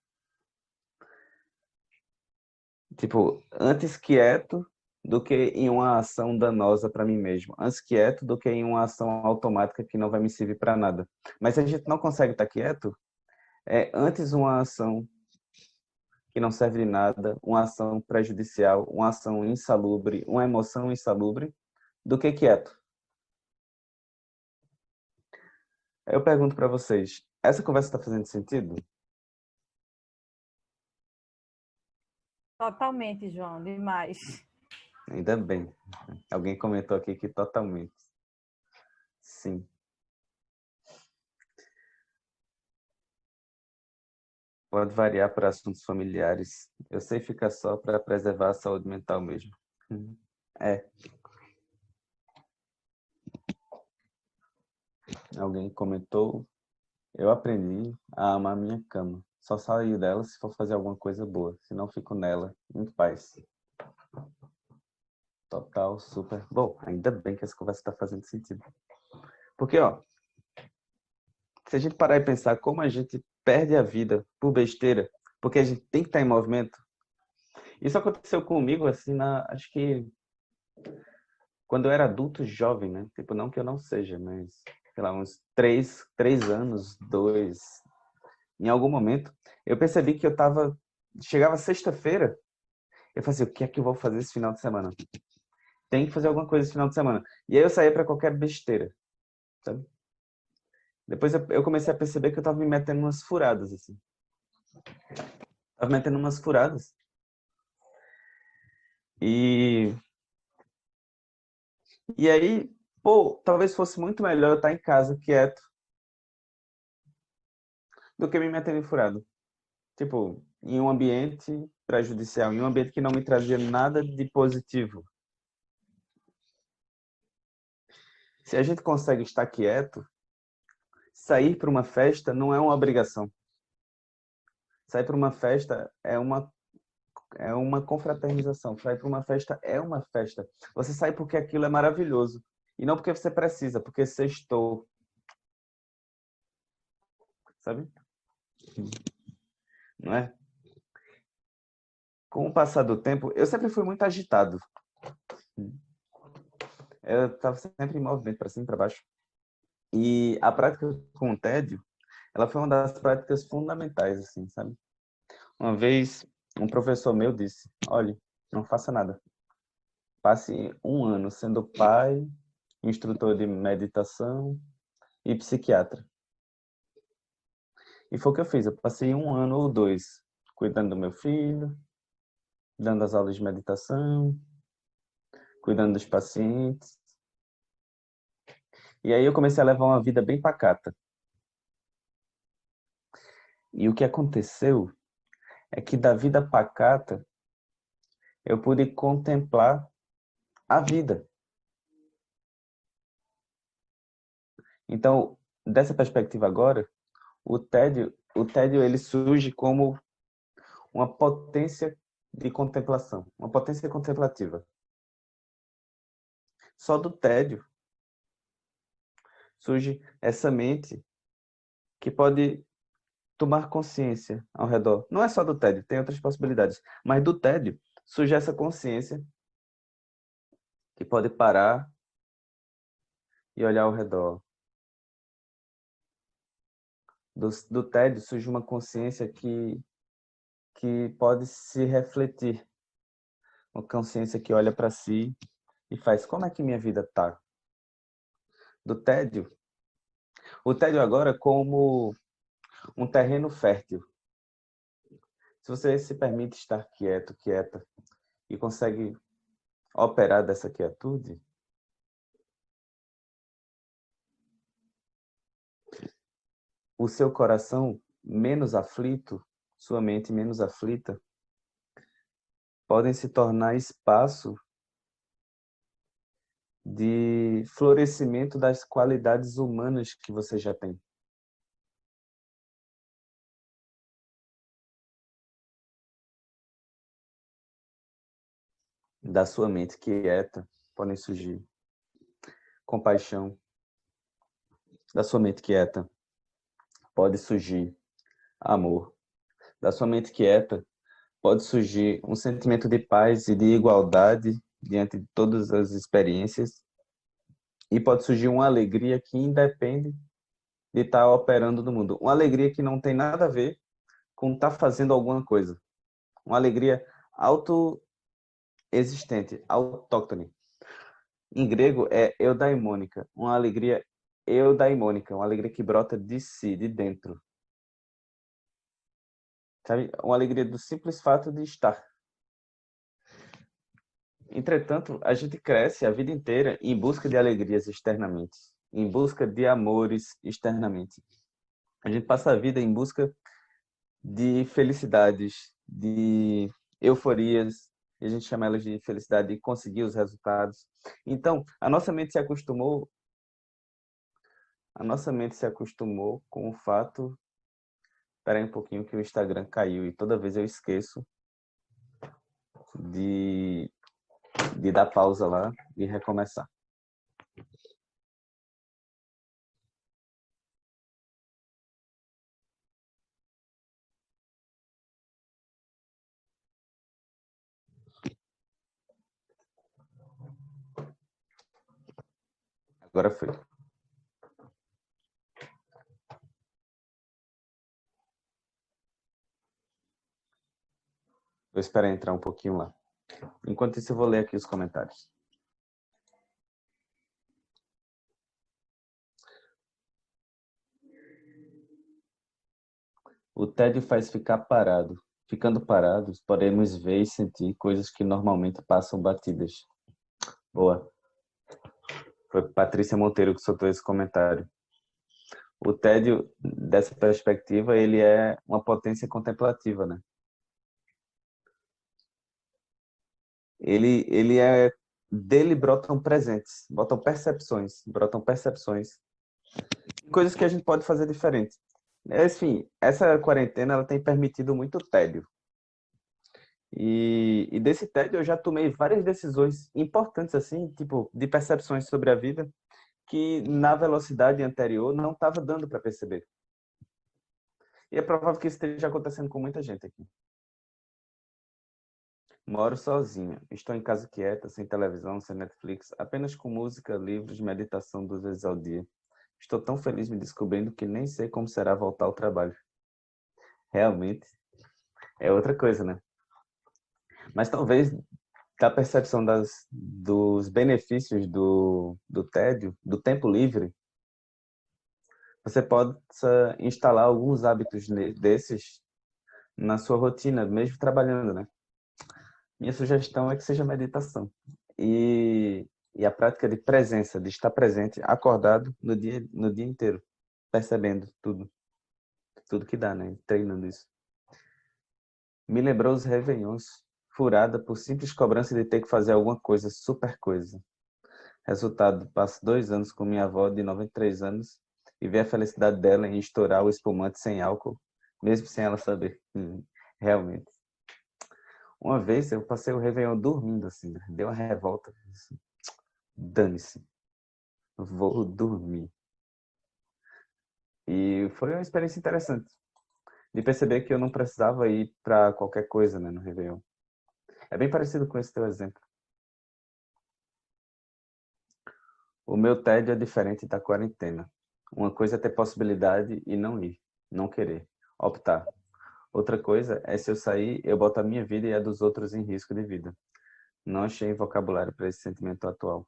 Tipo, antes quieto do que em uma ação danosa para mim mesmo. Antes quieto do que em uma ação automática que não vai me servir para nada. Mas se a gente não consegue estar quieto, é antes uma ação que não serve de nada, uma ação prejudicial, uma ação insalubre, uma emoção insalubre, do que quieto. Eu pergunto para vocês, essa conversa está fazendo sentido? Totalmente, João, demais. Ainda bem. Alguém comentou aqui que totalmente. Sim. Pode variar para assuntos familiares. Eu sei ficar só para preservar a saúde mental mesmo. É. Alguém comentou, eu aprendi a amar minha cama. Só saio dela se for fazer alguma coisa boa. Senão fico nela, em paz. Total, super. Bom, ainda bem que essa conversa está fazendo sentido. Porque, ó, se a gente parar e pensar como a gente perde a vida por besteira, porque a gente tem que estar em movimento. Isso aconteceu comigo, assim, acho que quando eu era adulto jovem, né? Tipo, não que eu não seja, mas sei lá, uns 3 anos, 2. Em algum momento, eu percebi que chegava sexta-feira, eu fazia, o que é que eu vou fazer esse final de semana? Tem que fazer alguma coisa esse final de semana. E aí eu saía para qualquer besteira, sabe? Depois eu comecei a perceber que eu tava me metendo umas furadas, assim. Tava metendo umas furadas. E, e aí, pô, talvez fosse muito melhor eu estar em casa, quieto, do que me meter em furado. Tipo, em um ambiente prejudicial, em um ambiente que não me trazia nada de positivo. Se a gente consegue estar quieto, sair para uma festa não é uma obrigação. Sair para uma festa é uma confraternização. Sair para uma festa é uma festa. Você sai porque aquilo é maravilhoso. E não porque você precisa, porque sextou, sabe? Não é? Com o passar do tempo, eu sempre fui muito agitado. Eu estava sempre em movimento para cima e para baixo. E a prática com o tédio, ela foi uma das práticas fundamentais, assim, sabe? Uma vez, um professor meu disse: olhe, não faça nada. Passe um ano sendo pai, instrutor de meditação e psiquiatra. E foi o que eu fiz. Eu passei um ano ou dois cuidando do meu filho, dando as aulas de meditação, cuidando dos pacientes. E aí eu comecei a levar uma vida bem pacata. E o que aconteceu é que da vida pacata eu pude contemplar a vida. Então, dessa perspectiva agora, o tédio ele surge como uma potência de contemplação, uma potência contemplativa. Só do tédio surge essa mente que pode tomar consciência ao redor. Não é só do tédio, tem outras possibilidades, mas do tédio surge essa consciência que pode parar e olhar ao redor. Do tédio surge uma consciência que pode se refletir, uma consciência que olha para si e faz, como é que minha vida tá? Do tédio, o tédio agora como um terreno fértil. Se você se permite estar quieto, quieta, e consegue operar dessa quietude, o seu coração menos aflito, sua mente menos aflita, podem se tornar espaço de florescimento das qualidades humanas que você já tem. Da sua mente quieta, podem surgir compaixão. Da sua mente quieta, pode surgir amor. Da sua mente quieta, pode surgir um sentimento de paz e de igualdade diante de todas as experiências. E pode surgir uma alegria que independe de estar operando no mundo. Uma alegria que não tem nada a ver com estar fazendo alguma coisa. Uma alegria autoexistente, autóctone. Em grego é eudaimônica, uma alegria eudaimônica, uma alegria que brota de si, de dentro. Sabe? Uma alegria do simples fato de estar. Entretanto, a gente cresce a vida inteira em busca de alegrias externamente, em busca de amores externamente. A gente passa a vida em busca de felicidades, de euforias, e a gente chama elas de felicidade de conseguir os resultados. Então, a nossa mente se acostumou com o fato, espera aí um pouquinho que o Instagram caiu e toda vez eu esqueço de, de dar pausa lá e recomeçar. Agora foi. Vou esperar entrar um pouquinho lá. Enquanto isso, eu vou ler aqui os comentários. O tédio faz ficar parado. Ficando parados, podemos ver e sentir coisas que normalmente passam batidas. Boa. Foi Patrícia Monteiro que soltou esse comentário. O tédio, dessa perspectiva, ele é uma potência contemplativa, né? Ele é... Dele brotam presentes, brotam percepções, coisas que a gente pode fazer diferente. Enfim, essa quarentena, ela tem permitido muito tédio. E desse tédio eu já tomei várias decisões importantes, assim, tipo, de percepções sobre a vida, que na velocidade anterior não estava dando para perceber. E é provável que isso esteja acontecendo com muita gente aqui. Moro sozinha. Estou em casa quieta, sem televisão, sem Netflix, apenas com música, livros, meditação 2 vezes ao dia. Estou tão feliz me descobrindo que nem sei como será voltar ao trabalho. Realmente, é outra coisa, né? Mas talvez da percepção dos benefícios do tédio, do tempo livre, você possa instalar alguns hábitos desses na sua rotina, mesmo trabalhando, né? Minha sugestão é que seja meditação. E a prática de presença, de estar presente, acordado no dia inteiro, percebendo tudo que dá, né? Treinando isso. Me lembrou os réveillons, furada por simples cobrança de ter que fazer alguma coisa, super coisa. Resultado, passo 2 anos com minha avó de 93 anos e ver a felicidade dela em estourar o espumante sem álcool, mesmo sem ela saber. Realmente. Uma vez eu passei o Réveillon dormindo, assim, né? Deu uma revolta. Assim, dane-se, vou dormir. E foi uma experiência interessante de perceber que eu não precisava ir para qualquer coisa, né, no Réveillon. É bem parecido com esse teu exemplo. O meu tédio é diferente da quarentena. Uma coisa é ter possibilidade e não ir, não querer, optar. Outra coisa é se eu sair, eu boto a minha vida e a dos outros em risco de vida. Não achei vocabulário para esse sentimento atual.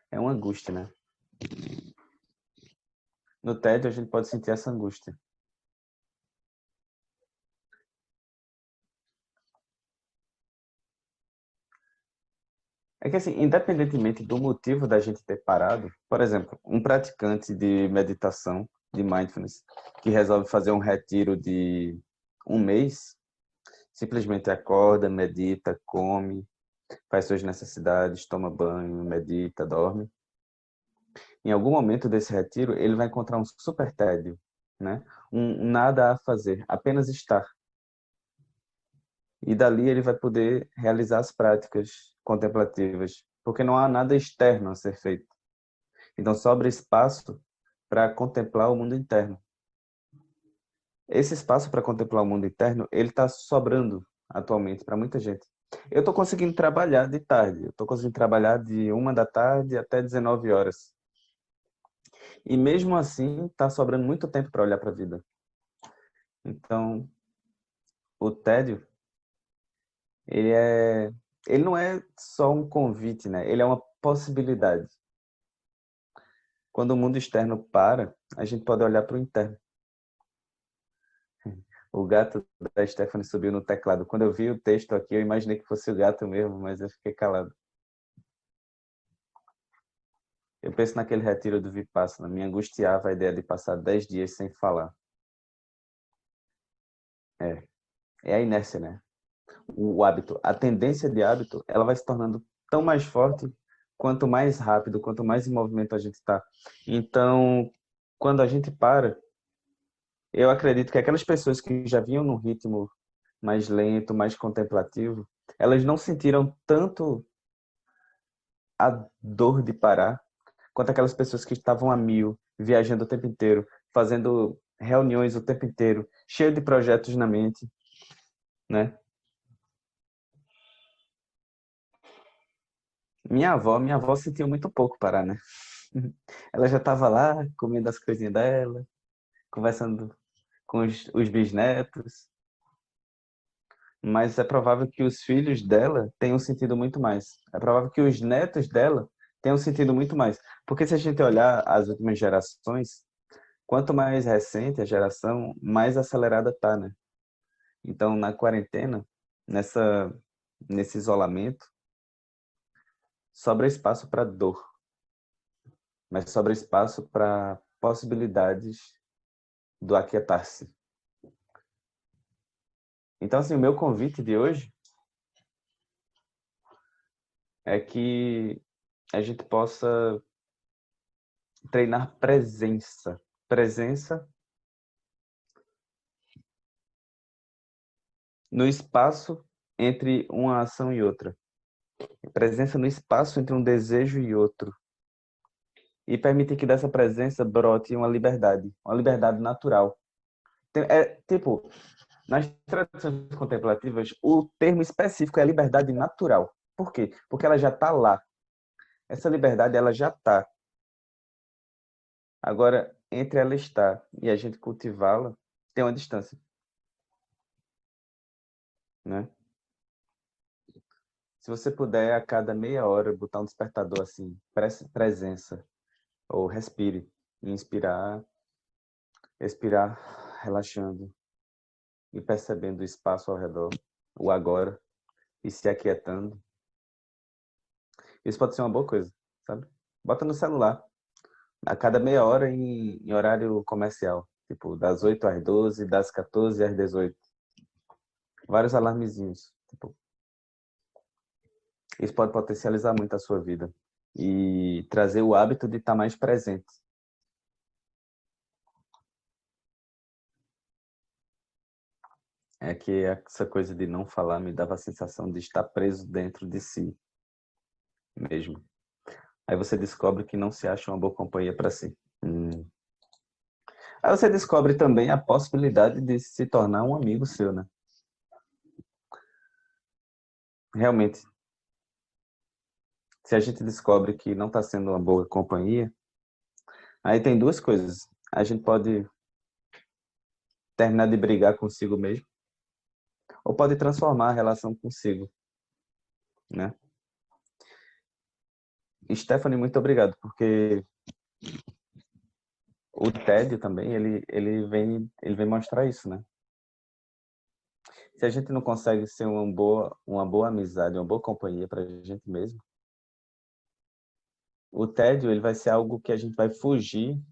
É uma angústia, né? No tédio a gente pode sentir essa angústia. É que assim, independentemente do motivo da gente ter parado, por exemplo, um praticante de meditação, de mindfulness, que resolve fazer um retiro de 1 mês, simplesmente acorda, medita, come, faz suas necessidades, toma banho, medita, dorme. Em algum momento desse retiro, ele vai encontrar um super tédio, né? Um nada a fazer, apenas estar. E dali ele vai poder realizar as práticas contemplativas, porque não há nada externo a ser feito. Então sobra espaço para contemplar o mundo interno. Esse espaço para contemplar o mundo interno, ele está sobrando atualmente para muita gente. Eu estou conseguindo trabalhar de tarde, eu estou conseguindo trabalhar de 1 da tarde até 19 horas. E mesmo assim, está sobrando muito tempo para olhar para a vida. Então, o tédio, ele é, ele não é só um convite, né? Ele é uma possibilidade. Quando o mundo externo para, a gente pode olhar para o interno. O gato da Stephanie subiu no teclado. Quando eu vi o texto aqui, eu imaginei que fosse o gato mesmo, mas eu fiquei calado. Eu penso naquele retiro do Vipassana. Me angustiava a ideia de passar 10 dias sem falar. É a inércia, né? O hábito, a tendência de hábito, ela vai se tornando tão mais forte quanto mais rápido, quanto mais em movimento a gente está. Então, quando a gente para, eu acredito que aquelas pessoas que já vinham num ritmo mais lento, mais contemplativo, elas não sentiram tanto a dor de parar quanto aquelas pessoas que estavam a mil, viajando o tempo inteiro, fazendo reuniões o tempo inteiro, cheio de projetos na mente, né? Minha avó sentiu muito pouco parar, né? Ela já estava lá, comendo as coisinhas dela, conversando com os bisnetos. mas é provável que os filhos dela tenham sentido muito mais. É provável que os netos dela tenham sentido muito mais. Porque se a gente olhar as últimas gerações, quanto mais recente a geração, mais acelerada tá, né? Então, na quarentena, nessa, nesse isolamento, sobra espaço para dor, mas sobra espaço para possibilidades do aquietar-se. Então, assim, o meu convite de hoje é que a gente possa treinar presença. Presença no espaço entre uma ação e outra. Presença no espaço entre um desejo e outro. E permitir que dessa presença brote uma liberdade natural. É tipo, nas tradições contemplativas, o termo específico é liberdade natural. Por quê? Porque ela já está lá. Essa liberdade, ela já está. Agora, entre ela estar e a gente cultivá-la, tem uma distância, né? Se você puder, a cada meia hora, botar um despertador assim, presença, ou respire, inspirar, expirar, relaxando e percebendo o espaço ao redor, o agora, e se aquietando. Isso pode ser uma boa coisa, sabe? Bota no celular, a cada meia hora em horário comercial, tipo das 8 às 12, das 14 às 18. Vários alarmezinhos. Tipo, isso pode potencializar muito a sua vida e trazer o hábito de estar mais presente. É que essa coisa de não falar me dava a sensação de estar preso dentro de si mesmo. Aí você descobre que não se acha uma boa companhia para si. Aí você descobre também a possibilidade de se tornar um amigo seu, né? Realmente, se a gente descobre que não está sendo uma boa companhia, aí tem duas coisas. A gente pode terminar de brigar consigo mesmo, ou pode transformar a relação consigo, né? Stephanie, muito obrigado, porque o tédio também, ele vem mostrar isso, né? Se a gente não consegue ser uma boa amizade, uma boa companhia para a gente mesmo, o tédio ele vai ser algo que a gente vai fugir,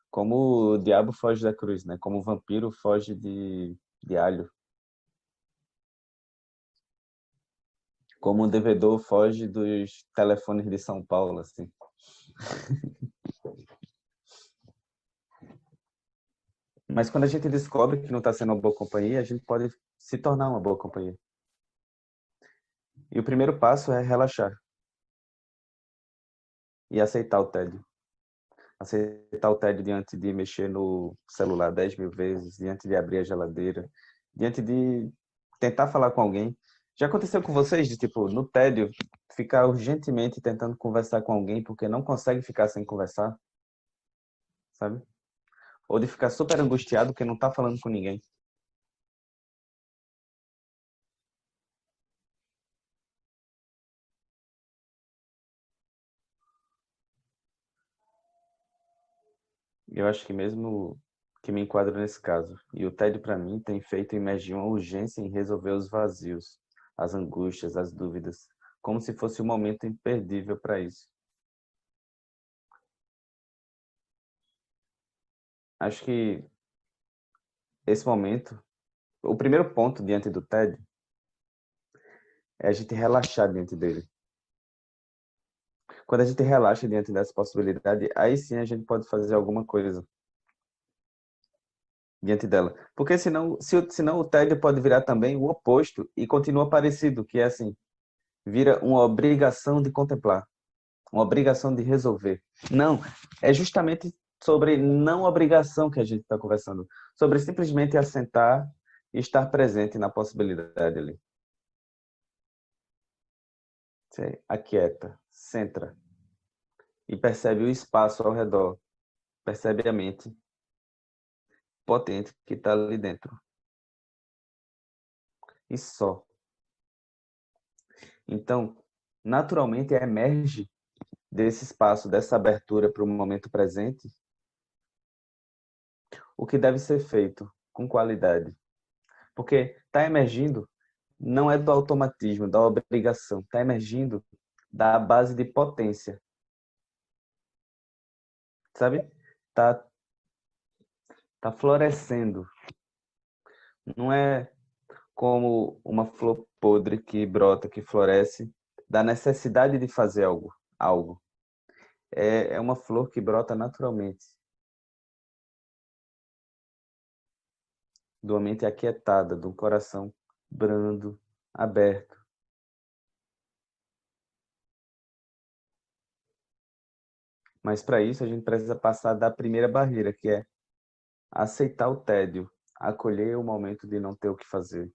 como o diabo foge da cruz, né? Como o vampiro foge de alho, como o devedor foge dos telefones de São Paulo, assim. Mas quando a gente descobre que não está sendo uma boa companhia, a gente pode se tornar uma boa companhia. E o primeiro passo é relaxar e aceitar o tédio. Aceitar o tédio diante de mexer no celular 10 mil vezes, diante de abrir a geladeira, diante de tentar falar com alguém. Já aconteceu com vocês de, tipo, no tédio, ficar urgentemente tentando conversar com alguém porque não consegue ficar sem conversar, sabe? Ou de ficar super angustiado porque não tá falando com ninguém. Eu acho que mesmo que me enquadro nesse caso. E o tédio para mim tem feito emergir uma urgência em resolver os vazios, as angústias, as dúvidas, como se fosse um momento imperdível para isso. Acho que esse momento, o primeiro ponto diante do tédio é a gente relaxar diante dele. Quando a gente relaxa diante dessa possibilidade, aí sim a gente pode fazer alguma coisa diante dela. Porque senão o tédio pode virar também o oposto e continua parecido, que é assim, vira uma obrigação de contemplar, uma obrigação de resolver. Não, é justamente sobre não obrigação que a gente está conversando, sobre simplesmente assentar e estar presente na possibilidade ali. Você aquieta, centra e percebe o espaço ao redor, percebe a mente potente que está ali dentro. e só. Então, naturalmente emerge desse espaço, dessa abertura para o momento presente, o que deve ser feito com qualidade. Porque está emergindo, não é do automatismo, da obrigação, está emergindo da base de potência, sabe? Tá, tá florescendo. Não é como uma flor podre que brota, que floresce, da necessidade de fazer algo. É uma flor que brota naturalmente, de uma mente aquietada, de um coração brando, aberto. Mas para isso a gente precisa passar da primeira barreira, que é aceitar o tédio, acolher o momento de não ter o que fazer.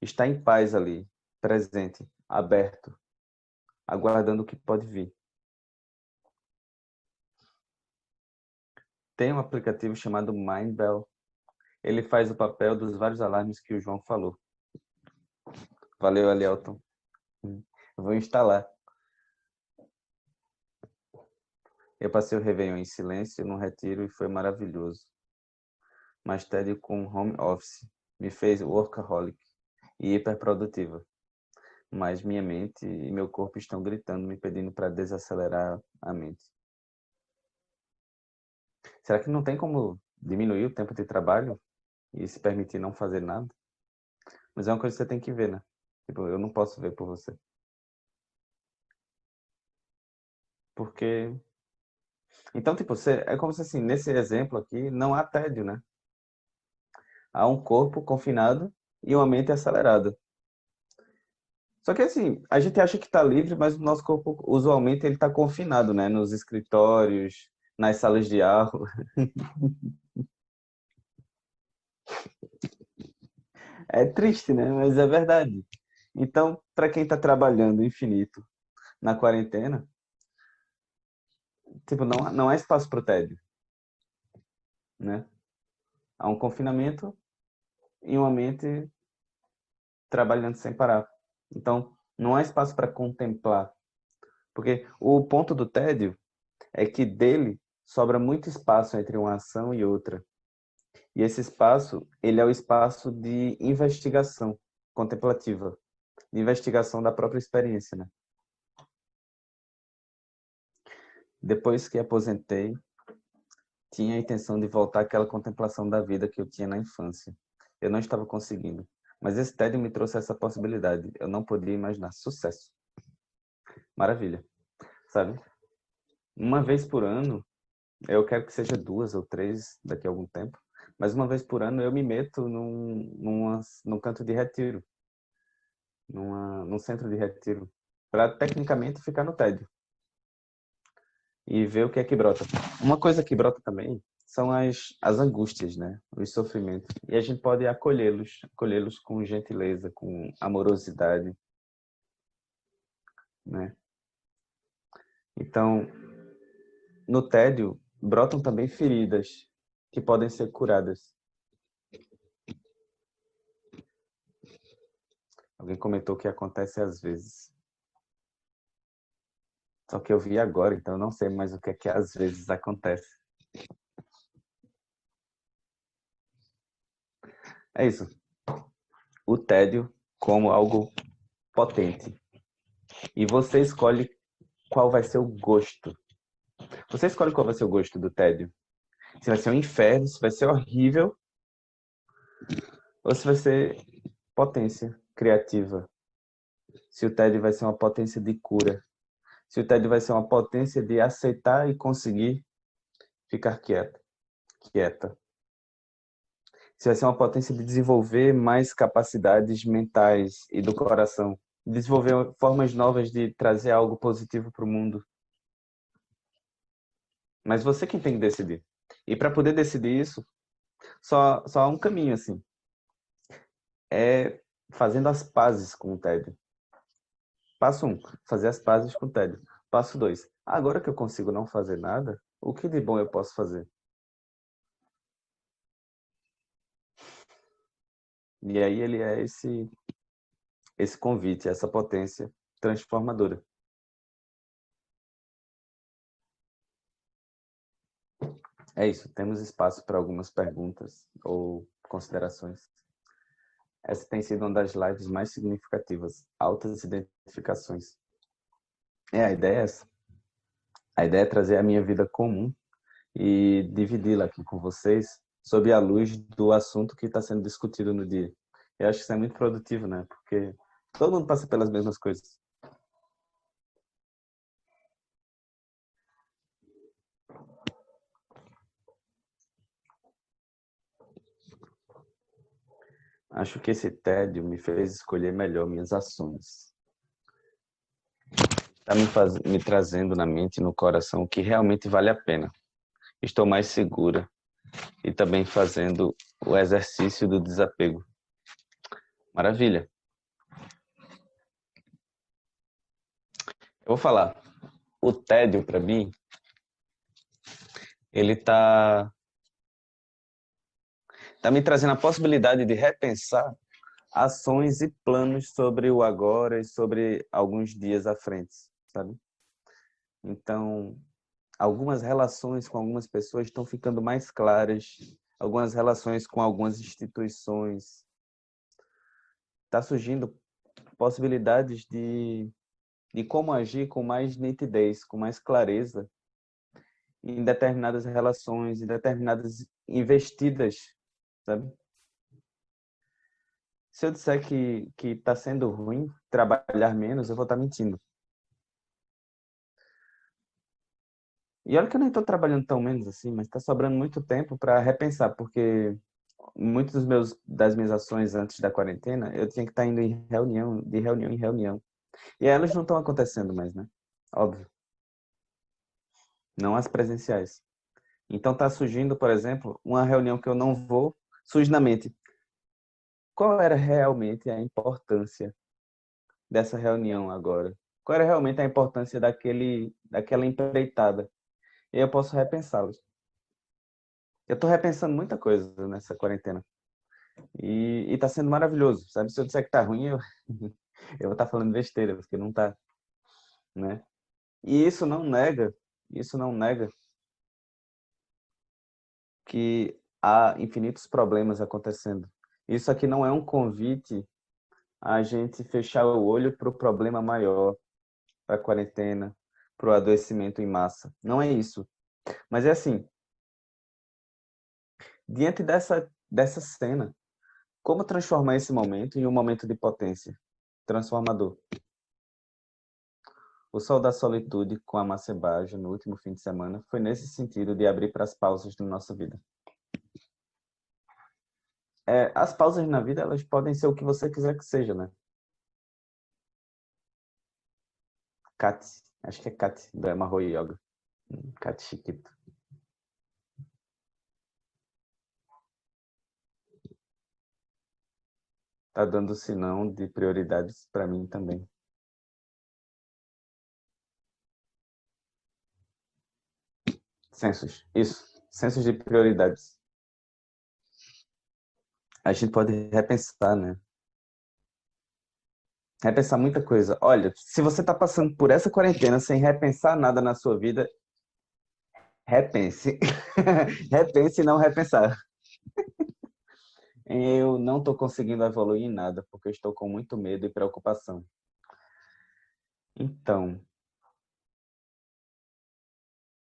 Estar em paz ali, presente, aberto, aguardando o que pode vir. Tem um aplicativo chamado Mindbell. Ele faz o papel dos vários alarmes que o João falou. Valeu, Elielton. Vou instalar. Eu passei o Réveillon em silêncio, num retiro, e foi maravilhoso. Mas tédio com home office me fez workaholic e hiperprodutiva. Mas minha mente e meu corpo estão gritando, me pedindo para desacelerar a mente. Será que não tem como diminuir o tempo de trabalho e se permitir não fazer nada? Mas é uma coisa que você tem que ver, né? Tipo, eu não posso ver por você. Porque... Então, tipo, é como se assim, nesse exemplo aqui, não há tédio, né? Há um corpo confinado e uma mente acelerada. Só que assim, a gente acha que está livre, mas o nosso corpo, usualmente, ele está confinado, né? Nos escritórios, nas salas de aula. É triste, né? Mas é verdade. Então, para quem está trabalhando infinito na quarentena, tipo, não há espaço para o tédio, né? Há um confinamento e uma mente trabalhando sem parar. Então, não há espaço para contemplar. Porque o ponto do tédio é que dele sobra muito espaço entre uma ação e outra. E esse espaço, ele é o espaço de investigação contemplativa, de investigação da própria experiência, né? Depois que aposentei, tinha a intenção de voltar àquela contemplação da vida que eu tinha na infância. Eu não estava conseguindo, mas esse tédio me trouxe essa possibilidade. Eu não podia imaginar. Sucesso. Maravilha, sabe? Uma vez por ano, eu quero que seja 2 ou 3 daqui a algum tempo, mas uma vez por ano eu me meto num canto de retiro, num centro de retiro, para tecnicamente ficar no tédio e ver o que é que brota. Uma coisa que brota também são as angústias, né? Os sofrimentos. E a gente pode acolhê-los com gentileza, com amorosidade, né? Então, no tédio, brotam também feridas que podem ser curadas. Alguém comentou que acontece às vezes. Só que eu vi agora, então eu não sei mais o que é que às vezes acontece. É isso. O tédio como algo potente. E você escolhe qual vai ser o gosto. Você escolhe qual vai ser o gosto do tédio. Se vai ser um inferno, se vai ser horrível, ou se vai ser potência criativa. Se o tédio vai ser uma potência de cura. Se o tédio vai ser uma potência de aceitar e conseguir ficar quieto, quieta. Se vai ser uma potência de desenvolver mais capacidades mentais e do coração. Desenvolver formas novas de trazer algo positivo para o mundo. Mas você quem tem que decidir. E para poder decidir isso, só há um caminho, assim. É fazendo as pazes com o tédio. Passo 1, fazer as pazes com o tédio. Passo 2, agora que eu consigo não fazer nada, o que de bom eu posso fazer? E aí ele é esse convite, essa potência transformadora. É isso, temos espaço para algumas perguntas ou considerações. Essa tem sido uma das lives mais significativas, altas identificações. A ideia é essa. A ideia é trazer a minha vida comum e dividi-la aqui com vocês sob a luz do assunto que está sendo discutido no dia. Eu acho que isso é muito produtivo, né? Porque todo mundo passa pelas mesmas coisas. Acho que esse tédio me fez escolher melhor minhas ações. Está me trazendo na mente e no coração o que realmente vale a pena. Estou mais segura e também fazendo o exercício do desapego. Maravilha. Eu vou falar. O tédio, para mim, ele tá me trazendo a possibilidade de repensar ações e planos sobre o agora e sobre alguns dias à frente, sabe? Então, algumas relações com algumas pessoas estão ficando mais claras, algumas relações com algumas instituições. Está surgindo possibilidades de como agir com mais nitidez, com mais clareza em determinadas relações, em determinadas investidas, sabe? Se eu disser que está sendo ruim trabalhar menos, eu vou estar mentindo. E olha que eu nem estou trabalhando tão menos assim, mas está sobrando muito tempo para repensar, porque muitos das minhas ações antes da quarentena, eu tinha que estar indo em reunião, de reunião em reunião. E elas não estão acontecendo mais, né? Óbvio. Não as presenciais. Então está surgindo, por exemplo, uma reunião que eu não vou, surge na mente. Qual era realmente a importância dessa reunião agora? Qual era realmente a importância daquela empreitada? E eu posso repensá-los. Eu estou repensando muita coisa nessa quarentena. E está sendo maravilhoso, sabe? Se eu disser que está ruim, eu vou estar falando besteira, porque não está, né? E isso não nega que há infinitos problemas acontecendo. Isso aqui não é um convite a gente fechar o olho para o problema maior, para a quarentena, para o adoecimento em massa. Não é isso. Mas é assim, diante dessa cena, como transformar esse momento em um momento de potência transformador? O Sol da Solitude com a Macebage no último fim de semana foi nesse sentido de abrir para as pausas na nossa vida. As pausas na vida, elas podem ser o que você quiser que seja, né? Kat, acho que é Kat, do Emarro Yoga. Kat Chiquito. Tá dando sinão de prioridades para mim também. Censos, isso. Censos de prioridades. A gente pode repensar, né? Repensar muita coisa. Olha, se você está passando por essa quarentena sem repensar nada na sua vida, repense. Repense e não repensar. Eu não estou conseguindo evoluir em nada, porque eu estou com muito medo e preocupação. Então,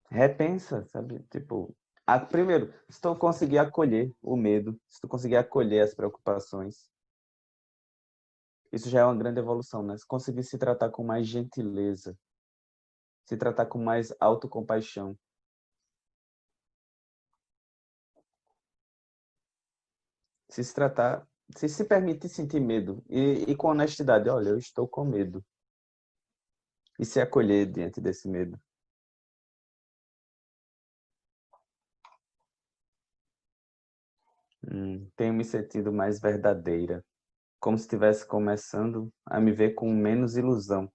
repensa, sabe? Tipo, primeiro, se tu conseguir acolher o medo, se tu conseguir acolher as preocupações, isso já é uma grande evolução, né? Se conseguir se tratar com mais gentileza, se tratar com mais autocompaixão, se tratar, se permitir sentir medo e com honestidade, olha, eu estou com medo. E se acolher diante desse medo. Tenho me sentido mais verdadeira, como se estivesse começando a me ver com menos ilusão,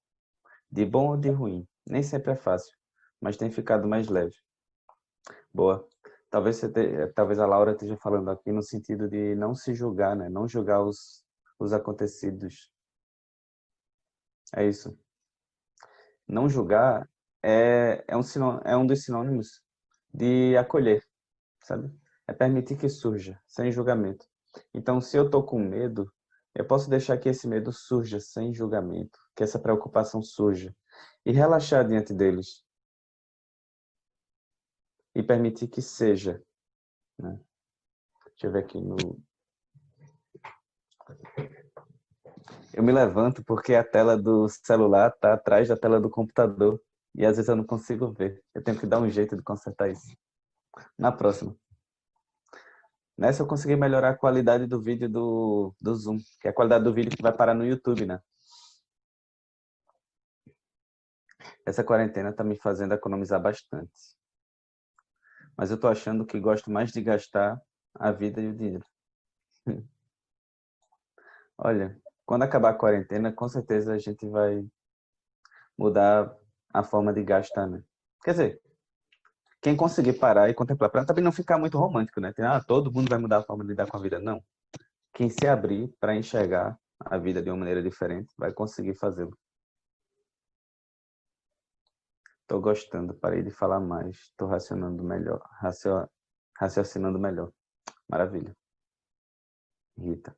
de bom ou de ruim. Nem sempre é fácil, mas tem ficado mais leve. Boa. Talvez a Laura esteja falando aqui no sentido de não se julgar, né? Não julgar os acontecidos. É isso. Não julgar é um dos sinônimos de acolher, sabe? É permitir que surja, sem julgamento. Então, se eu tô com medo, eu posso deixar que esse medo surja sem julgamento, que essa preocupação surja, e relaxar diante deles, e permitir que seja, né? Deixa eu ver aqui no... Eu me levanto porque a tela do celular tá atrás da tela do computador, e às vezes eu não consigo ver. Eu tenho que dar um jeito de consertar isso. Na próxima. Nessa eu consegui melhorar a qualidade do vídeo do Zoom, que é a qualidade do vídeo que vai parar no YouTube, né? Essa quarentena tá me fazendo economizar bastante. Mas eu tô achando que gosto mais de gastar a vida e o dinheiro. Olha, quando acabar a quarentena, com certeza a gente vai mudar a forma de gastar, né? Quer dizer, quem conseguir parar e contemplar, para também não ficar muito romântico, né? Todo mundo vai mudar a forma de lidar com a vida. Não. Quem se abrir para enxergar a vida de uma maneira diferente vai conseguir fazê-lo. Tô gostando, parei de falar mais, tô racionando melhor, raciocinando melhor. Maravilha. Rita.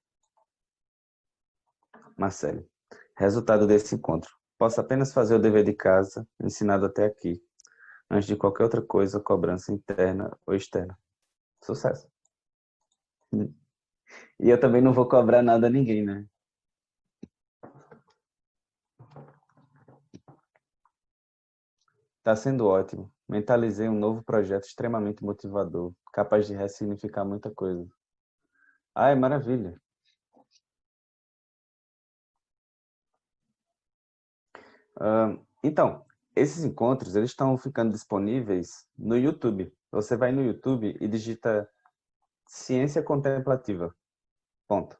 Marcelo. Resultado desse encontro. Posso apenas fazer o dever de casa, ensinado até aqui, antes de qualquer outra coisa, cobrança interna ou externa. Sucesso. E eu também não vou cobrar nada a ninguém, né? Tá sendo ótimo. Mentalizei um novo projeto extremamente motivador, capaz de ressignificar muita coisa. Ai, maravilha. Então, esses encontros, eles estão ficando disponíveis no YouTube. Você vai no YouTube e digita Ciência Contemplativa. Ponto.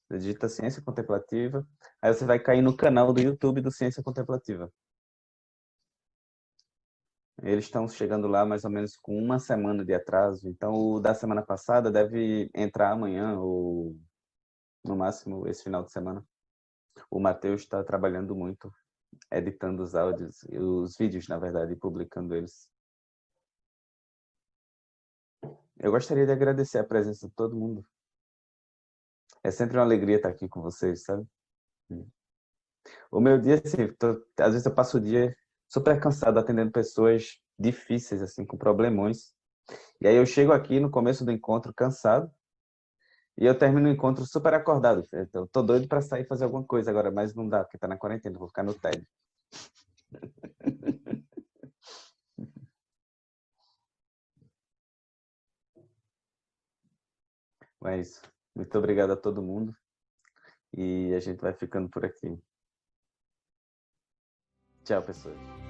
Você digita Ciência Contemplativa, aí você vai cair no canal do YouTube do Ciência Contemplativa. Eles estão chegando lá mais ou menos com uma semana de atraso, então o da semana passada deve entrar amanhã ou no máximo esse final de semana. O Matheus está trabalhando muito, editando os áudios, os vídeos, na verdade, e publicando eles. Eu gostaria de agradecer a presença de todo mundo. É sempre uma alegria estar aqui com vocês, sabe? O meu dia, assim, às vezes eu passo o dia super cansado atendendo pessoas difíceis, assim, com problemões. E aí eu chego aqui no começo do encontro cansado e eu termino o encontro super acordado. Eu tô doido para sair e fazer alguma coisa agora, mas não dá, porque tá na quarentena, eu vou ficar no TED. Mas muito obrigado a todo mundo e a gente vai ficando por aqui. Tchau, pessoas.